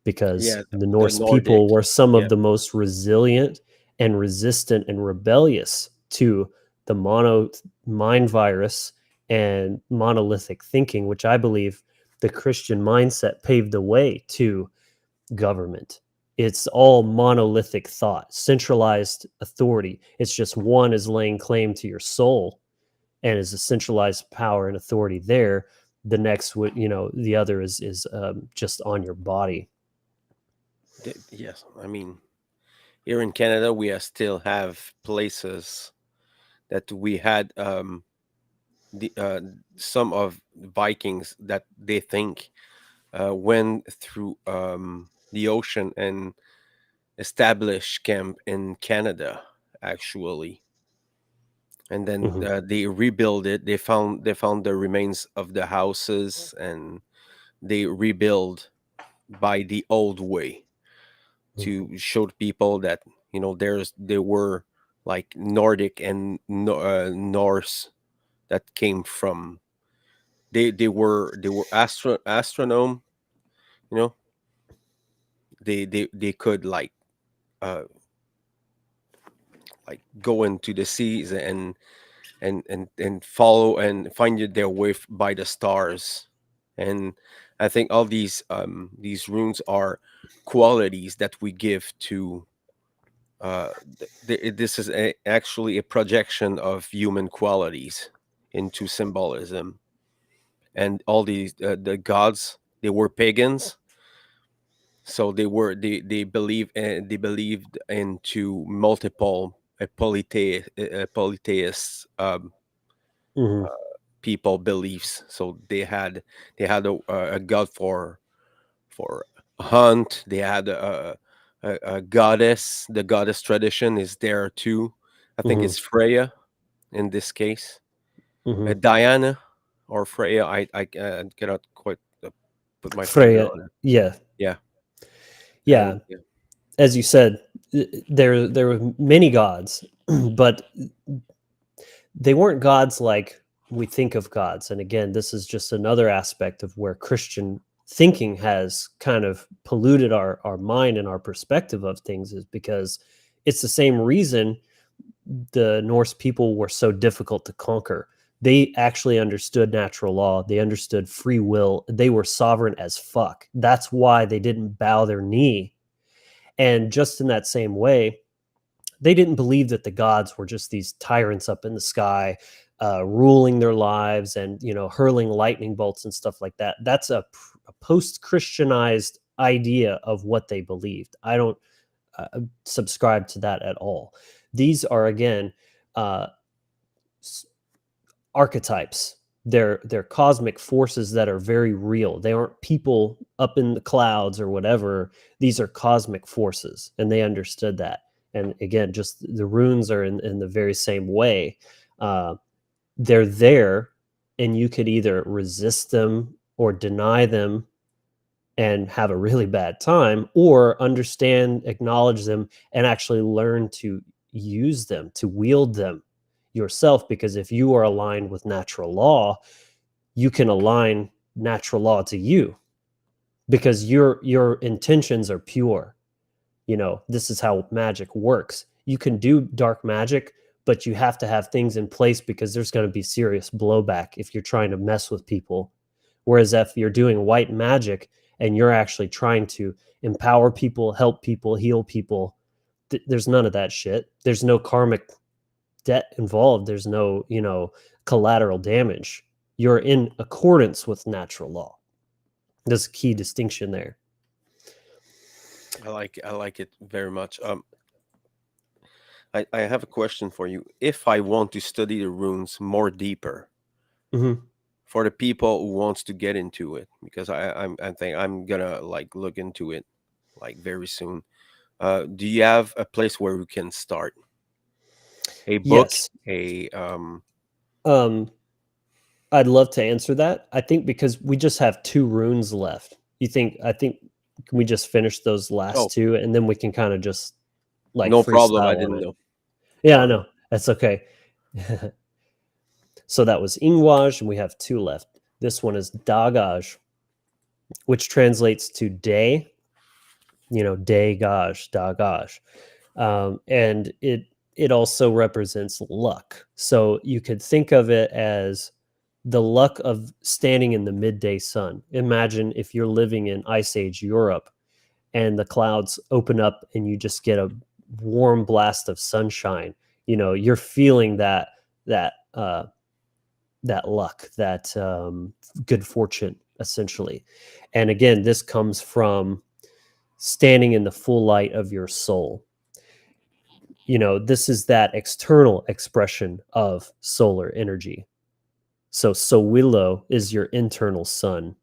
because Yeah, the the Norse Nordic. people were some Yeah, of the most resilient and resistant and rebellious to the mono mind virus and monolithic thinking, which I believe the Christian mindset paved the way to government. It's all monolithic thought, centralized authority. It's just one is laying claim to your soul and is a centralized power and authority there. The next would, the other is just on your body. yes. I mean, here in Canada, we still have places that we had the some of Vikings that they think went through the ocean and established camp in Canada, actually, and then Hmm. they rebuild it. They found the remains of the houses, and they rebuild by the old way to show the people that, there were like Nordic and Norse that came from. They were astronom. You know, they could uh like go into the seas and follow and find their way by the stars. And I think all these runes are qualities that we give to this is actually a projection of human qualities into symbolism. And all these the gods, they were pagans, so they believed into multiple polytheist Hmm. people beliefs. So they had a god for hunt. They had a goddess. The goddess tradition is there too. I think Hmm. it's Freya in this case. Hmm. Diana or Freya. I cannot quite put my finger Freya, on it. yeah, Yeah, yeah. and yeah, As you said, there were many gods, but they weren't gods like we think of gods. And again, this is just another aspect of where Christian thinking has kind of polluted our mind and our perspective of things, is because it's the same reason the Norse people were so difficult to conquer. They actually understood natural law. They understood free will. They were sovereign as fuck. That's why they didn't bow their knee. And just in that same way, they didn't believe that the gods were just these tyrants up in the sky, ruling their lives and, hurling lightning bolts and stuff like that. That's a post-Christianized idea of what they believed. I don't subscribe to that at all. These are, again, uh, archetypes. They're cosmic forces that are very real. They aren't people up in the clouds or whatever. These are cosmic forces, and they understood that. And again, just the runes are in the very same way. They're there, and you could either resist them or deny them and have a really bad time, or understand, acknowledge them, and actually learn to use them, to wield them yourself. Because if you are aligned with natural law, you can align natural law to you, because your intentions are pure. This is how magic works. You can do dark magic, but you have to have things in place, because there's going to be serious blowback if you're trying to mess with people. Whereas if you're doing white magic and you're actually trying to empower people, help people, heal people, there's none of that shit. There's no karmic debt involved. There's no, collateral damage. You're in accordance with natural law. There's a key distinction there. I like it very much. I have a question for you. If I want to study the runes more deeper, Mm-hmm. for the people who wants to get into it, because I think I'm gonna like look into it like very soon. Do you have a place where we can start? A book, Yes. a Um, I'd love to answer that. I think because we just have two runes left. I think can we just finish those oh, last two, and then we can kind of just like no problem. I freestyle on didn't it. know. Yeah, Go I ahead. know. That's okay. So that was Ingwaj, and we have two left. This one is Dagaj, which translates to day, day gaj, Dagaj. And it also represents luck. So you could think of it as the luck of standing in the midday sun. Imagine if you're living in Ice Age Europe and the clouds open up and you just get a warm blast of sunshine. You're feeling that that luck, that good fortune, essentially. And again, this comes from standing in the full light of your soul. This is that external expression of solar energy. So Sowilo is your internal sun.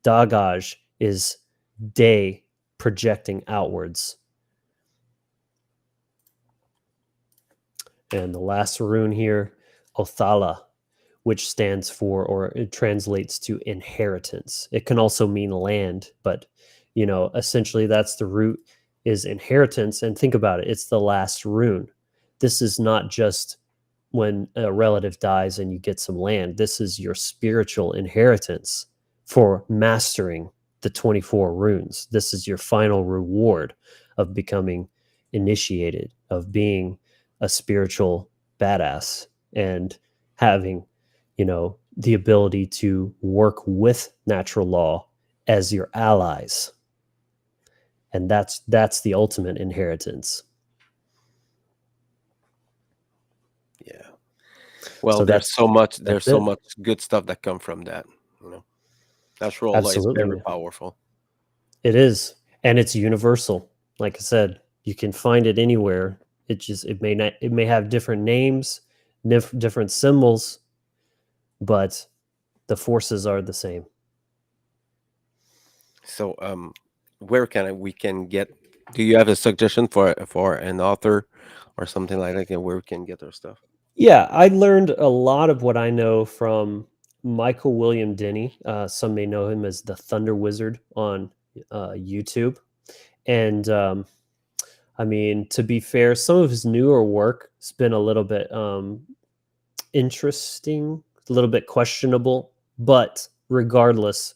Dagaj is day projecting outwards. And the last rune here, Othala, which stands for, or it translates to inheritance. It can also mean land, but essentially that's the root, is inheritance. And think about it, it's the last rune. This is not just when a relative dies and you get some land. This is your spiritual inheritance for mastering the 24 runes. This is your final reward of becoming initiated, of being a spiritual badass, and having, the ability to work with natural law as your allies. And that's the ultimate inheritance. Yeah. Well, So there's so much. There's that's so it. much good stuff that come from that. You know, natural law is Absolutely, very man. powerful. It is, and it's universal. Like I said, you can find it anywhere. It may have different names, different symbols, but the forces are the same. So, where can we can get? Do you have a suggestion for an author or something like that? Where we can get our stuff? Yeah, I learned a lot of what I know from Michael William Denny. Some may know him as the Thunder Wizard on YouTube. And I mean, to be fair, some of his newer work has been a little bit interesting, a little bit questionable, but regardless,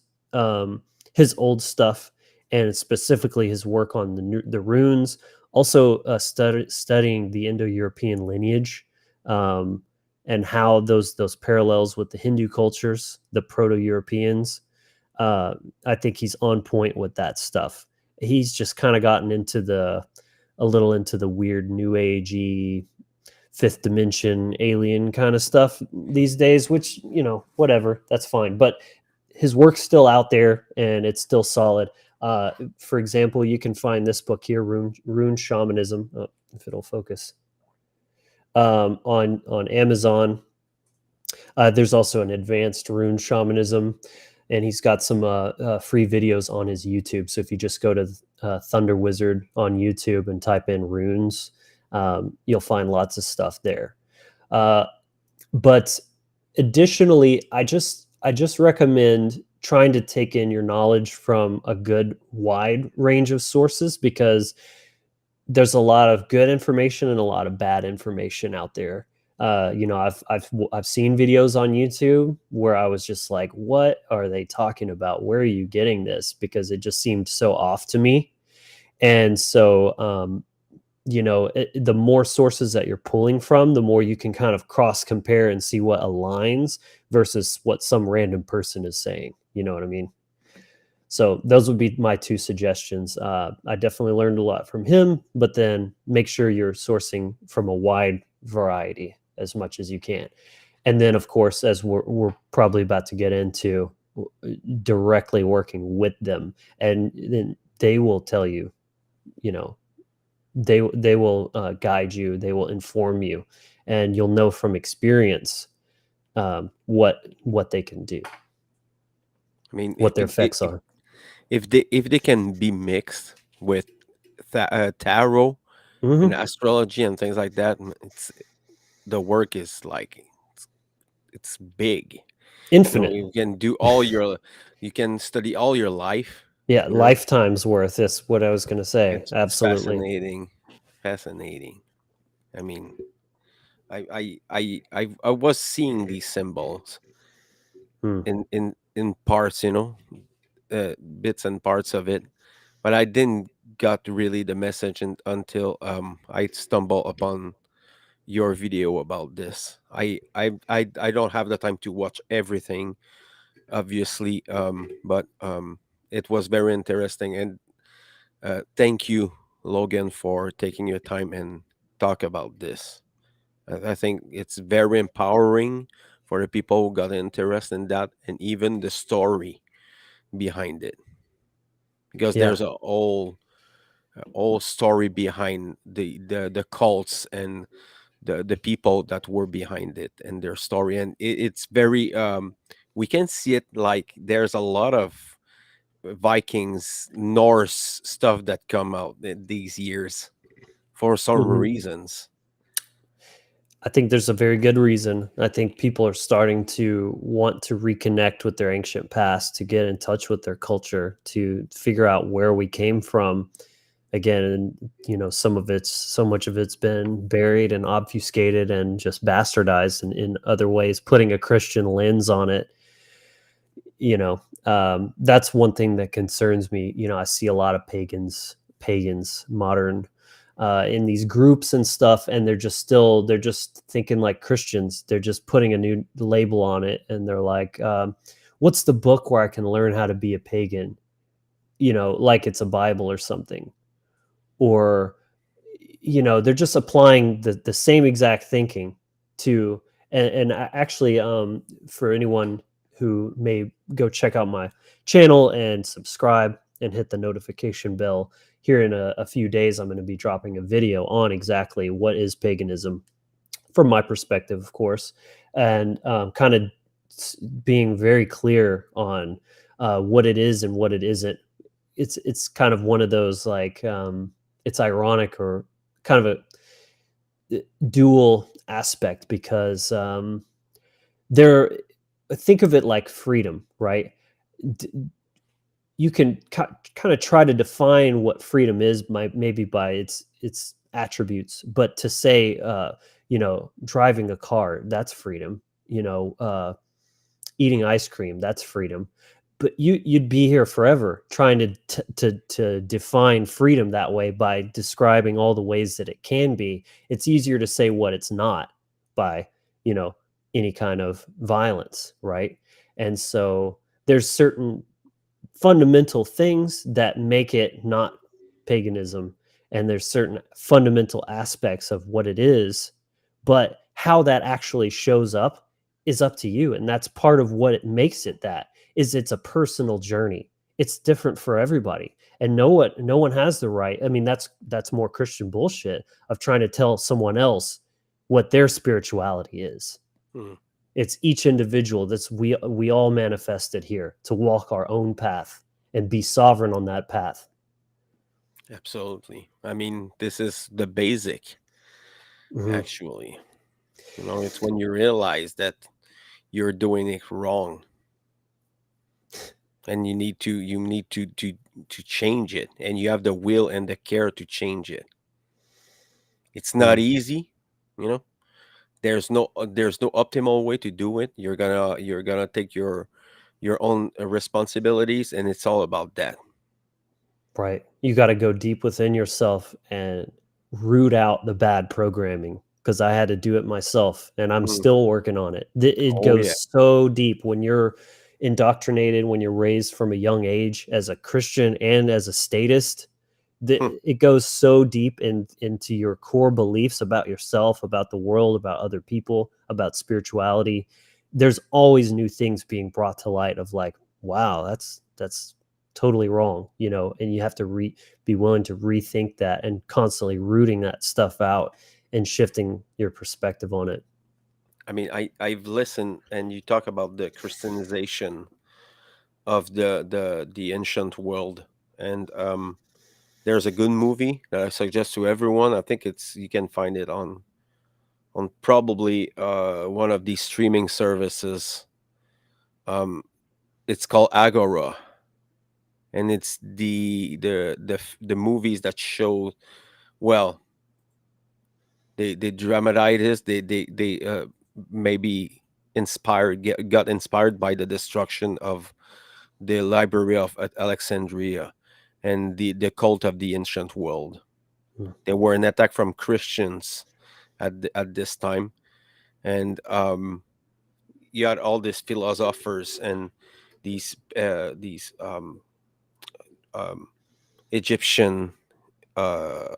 his old stuff and specifically his work on the runes, also studying the Indo-European lineage, um, and how those parallels with the Hindu cultures, the Proto-Europeans. Uh, I think he's on point with that stuff. He's just kind of gotten into a little into the weird new agey fifth dimension alien kind of stuff these days, which, whatever, that's fine. But his work's still out there and it's still solid. For example, you can find this book here, Rune Shamanism, if it'll focus, on Amazon. There's also an advanced rune shamanism, and he's got some free videos on his YouTube. So if you just go to Thunder Wizard on YouTube and type in runes, you'll find lots of stuff there. But additionally, I just recommend trying to take in your knowledge from a good wide range of sources, because there's a lot of good information and a lot of bad information out there. I've seen videos on YouTube where I was just like, what are they talking about? Where are you getting this? Because it just seemed so off to me. And so, the more sources that you're pulling from, the more you can kind of cross compare and see what aligns versus what some random person is saying. You know what I mean? So those would be my two suggestions. I definitely learned a lot from him, but then make sure you're sourcing from a wide variety as much as you can. And then, of course, as we're probably about to get into, directly working with them, and then they will tell you, they will guide you, they will inform you, and you'll know from experience what they can do, I mean, what their effects are. if they can be mixed with tarot and Mm-hmm. astrology and things like that, it's the work is like it's big. Infinite. You can do you can study all your life. Yeah, You know, lifetime's worth is what I was going to say. it's Absolutely. fascinating, fascinating. I mean, I was seeing these symbols Hmm. in parts, bits and parts of it, but I didn't got really the message until I stumbled upon your video about this. I don't have the time to watch everything, obviously, but it was very interesting, and thank you, Logan, for taking your time and talk about this. I think it's very empowering for the people who got interested in that, and even the story behind it, because Yeah. there's a whole story behind the cults and the people that were behind it and their story, and it's very we can see it like there's a lot of Vikings, Norse stuff that come out these years for some Hmm. reasons. I think there's a very good reason. I think people are starting to want to reconnect with their ancient past, to get in touch with their culture, to figure out where we came from again. And, so much of it's been buried and obfuscated and just bastardized in other ways, putting a Christian lens on it. That's one thing that concerns me. I see a lot of pagans, modern, in these groups and stuff, and they're just thinking like Christians. They're just putting a new label on it, and they're like, what's the book where I can learn how to be a pagan? Like it's a Bible or something. Or, they're just applying the same exact thinking to, and actually, for anyone who may go check out my channel and subscribe and hit the notification bell, here in a few days I'm going to be dropping a video on exactly what is paganism from my perspective, of course, and kind of being very clear on what it is and what it isn't. It's kind of one of those, like, it's ironic, or kind of a dual aspect, because there think of it like freedom, right? D- you can kind of try to define what freedom is, maybe by its attributes, but to say driving a car, that's freedom. Eating ice cream, that's freedom. But you'd be here forever trying to define freedom that way by describing all the ways that it can be. It's easier to say what it's not by, you know, any kind of violence, right? And so there's certain fundamental things that make it not paganism, and there's certain fundamental aspects of what it is, but how that actually shows up is up to you, and that's part of what it makes it. That is, it's a personal journey. It's different for everybody, and no one has the right. I mean, that's more Christian bullshit of trying to tell someone else what their spirituality is. Hmm. It's each individual. That's we all manifested here to walk our own path and be sovereign on that path. Absolutely. I mean, this is the basic, Mhm. actually. It's when you realize that you're doing it wrong, and you need to change it, and you have the will and the care to change it. It's not Mm. easy, you know. There's no optimal way to do it. You're gonna take your own responsibilities, and it's all about that. Right. You got to go deep within yourself and root out the bad programming, because I had to do it myself and I'm Mm. still working on it. It Oh yeah. goes so deep when you're indoctrinated, when you're raised from a young age as a Christian and as a statist. Hmm. It goes so deep into your core beliefs about yourself, about the world, about other people, about spirituality. There's always new things being brought to light of like, wow, that's totally wrong, and you have to be willing to rethink that and constantly rooting that stuff out and shifting your perspective on it. I mean, I've listened, and you talk about the Christianization of the ancient world, and there's a good movie that I suggest to everyone. I think it's you can find it on probably one of these streaming services. Um, it's called Agora, and it's the movies that show, well, they dramatize this. They maybe got inspired by the destruction of the library of at Alexandria and the cult of the ancient world. Mm. They were an attack from Christians at this time, and you had all these philosophers and these um, Egyptian uh,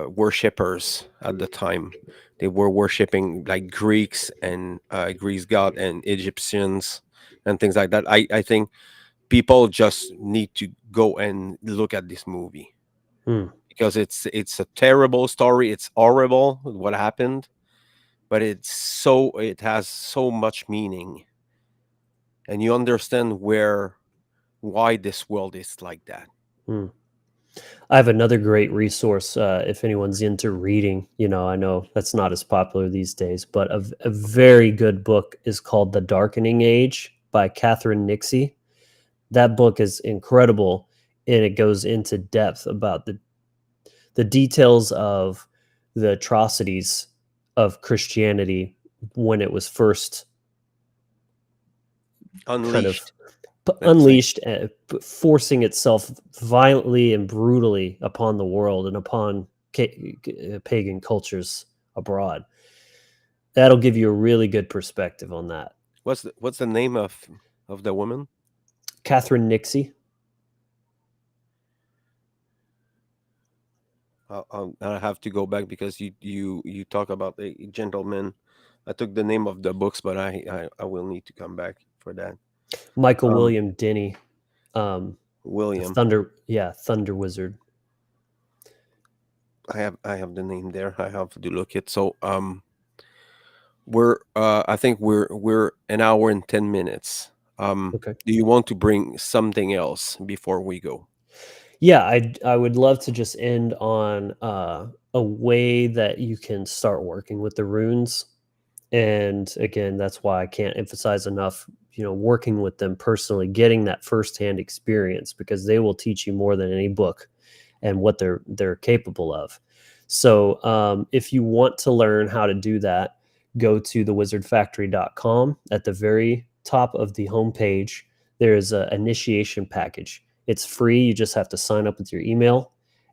worshippers at the time. They were worshiping like Greeks and Greece god and Egyptians and things like that. I think people just need to go and look at this movie Mm. because it's a terrible story. It's horrible what happened, but it has so much meaning, and you understand why this world is like that. Mm. I have another great resource if anyone's into reading. I know that's not as popular these days, but a very good book is called The Darkening Age by Catherine Nixie. That book is incredible, and it goes into depth about the details of the atrocities of Christianity when it was first kind of Unleashed, let's say. unleashed, forcing itself violently and brutally upon the world and upon pagan cultures abroad. That'll give you a really good perspective on that. What's the name of the woman? Catherine Nixie. I'll have to go back because you talk about a gentleman. I took the name of the books, but I will need to come back for that. Michael Um, William Denny. The William, Thunder Wizard. I have the name there. I have to look it. So I think we're an hour and 10 minutes. Okay. Do you want to bring something else before we go? Yeah, I would love to just end on a way that you can start working with the runes. And again, that's why I can't emphasize enough, working with them personally, getting that firsthand experience, because they will teach you more than any book and what they're capable of. So if you want to learn how to do that, go to thewizardfactory.com. At the very top of the homepage, there is an initiation package. It's free. You just have to sign up with your email.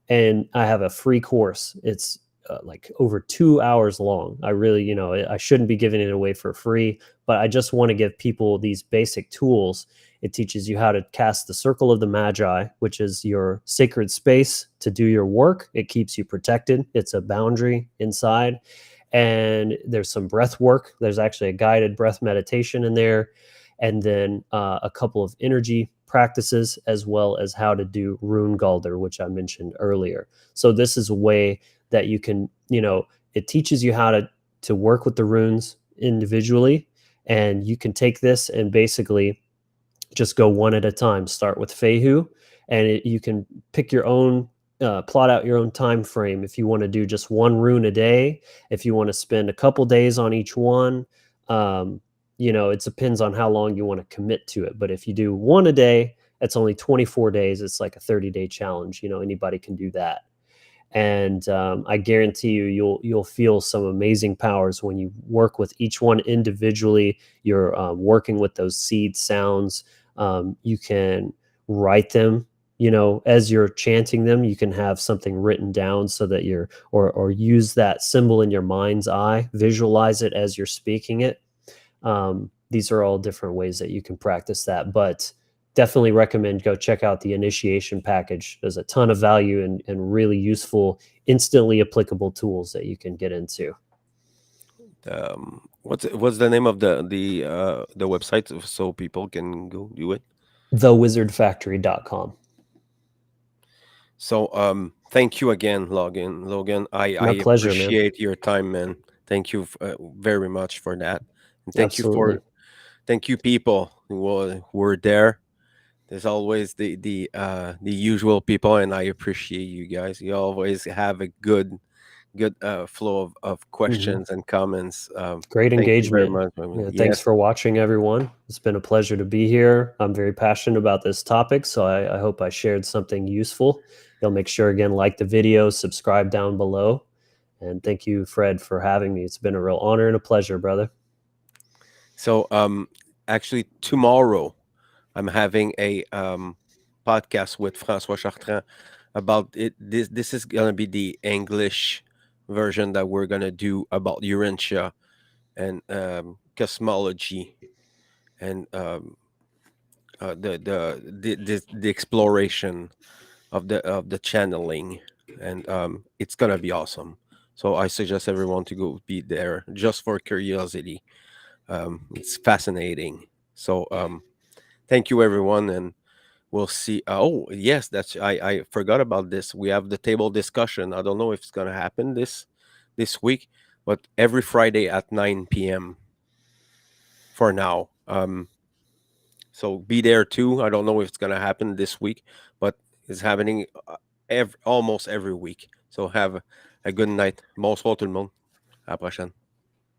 And I have a free course. It's like over 2 hours long. I really, I shouldn't be giving it away for free, but I just want to give people these basic tools. It teaches you how to cast the circle of the Magi, which is your sacred space to do your work. It keeps you protected. It's a boundary inside. And there's some breath work. There's actually a guided breath meditation in there. And then a couple of energy practices, as well as how to do rune galder, which I mentioned earlier. So this is a way that you can, it teaches you how to work with the runes individually. And you can take this and basically just go one at a time. Start with Fehu, and you can pick your own, plot out your own time frame. If you want to do just one rune a day, if you want to spend a couple days on each one, it depends on how long you want to commit to it. But if you do one a day, it's only 24 days. It's like a 30-day challenge. Anybody can do that. And I guarantee you'll feel some amazing powers when you work with each one individually. You're working with those seed sounds. You can write them, as you're chanting them. You can have something written down so that or use that symbol in your mind's eye, visualize it as you're speaking it. These are all different ways that you can practice that, but definitely recommend go check out the initiation package. There's a ton of value and really useful, instantly applicable tools that you can get into. What's the name of the website so people can go do it? Thewizardfactory.com. So thank you again, Logan. I My pleasure, man. appreciate your time, man. Thank you very much for that, and Absolutely. thank you people who were there. There's always the usual people, and I appreciate you guys. You always have a good flow of Mhm. questions and comments. Great Thank you very engagement. much. I mean, Yeah, thanks yes. for watching, everyone. It's been a pleasure to be here. I'm very passionate about this topic, so I hope I shared something useful. You'll make sure, again, like the video, subscribe down below. And thank you, Fred, for having me. It's been a real honor and a pleasure, brother. So actually tomorrow I'm having a podcast with François Chartrand about it. This is gonna be the English version that we're gonna do about Urantia and cosmology and the exploration of the channeling, and it's gonna be awesome. So I suggest everyone to go be there just for curiosity. It's fascinating. So thank you everyone, and we'll see. Oh yes, that's I forgot about this. We have the table discussion. I don't know if it's gonna happen this week, but every Friday at 9 p.m. for now. So be there too. I don't know if it's gonna happen this week, but it's happening almost every week. So have a good night. Bonsoir tout le monde. À la prochaine.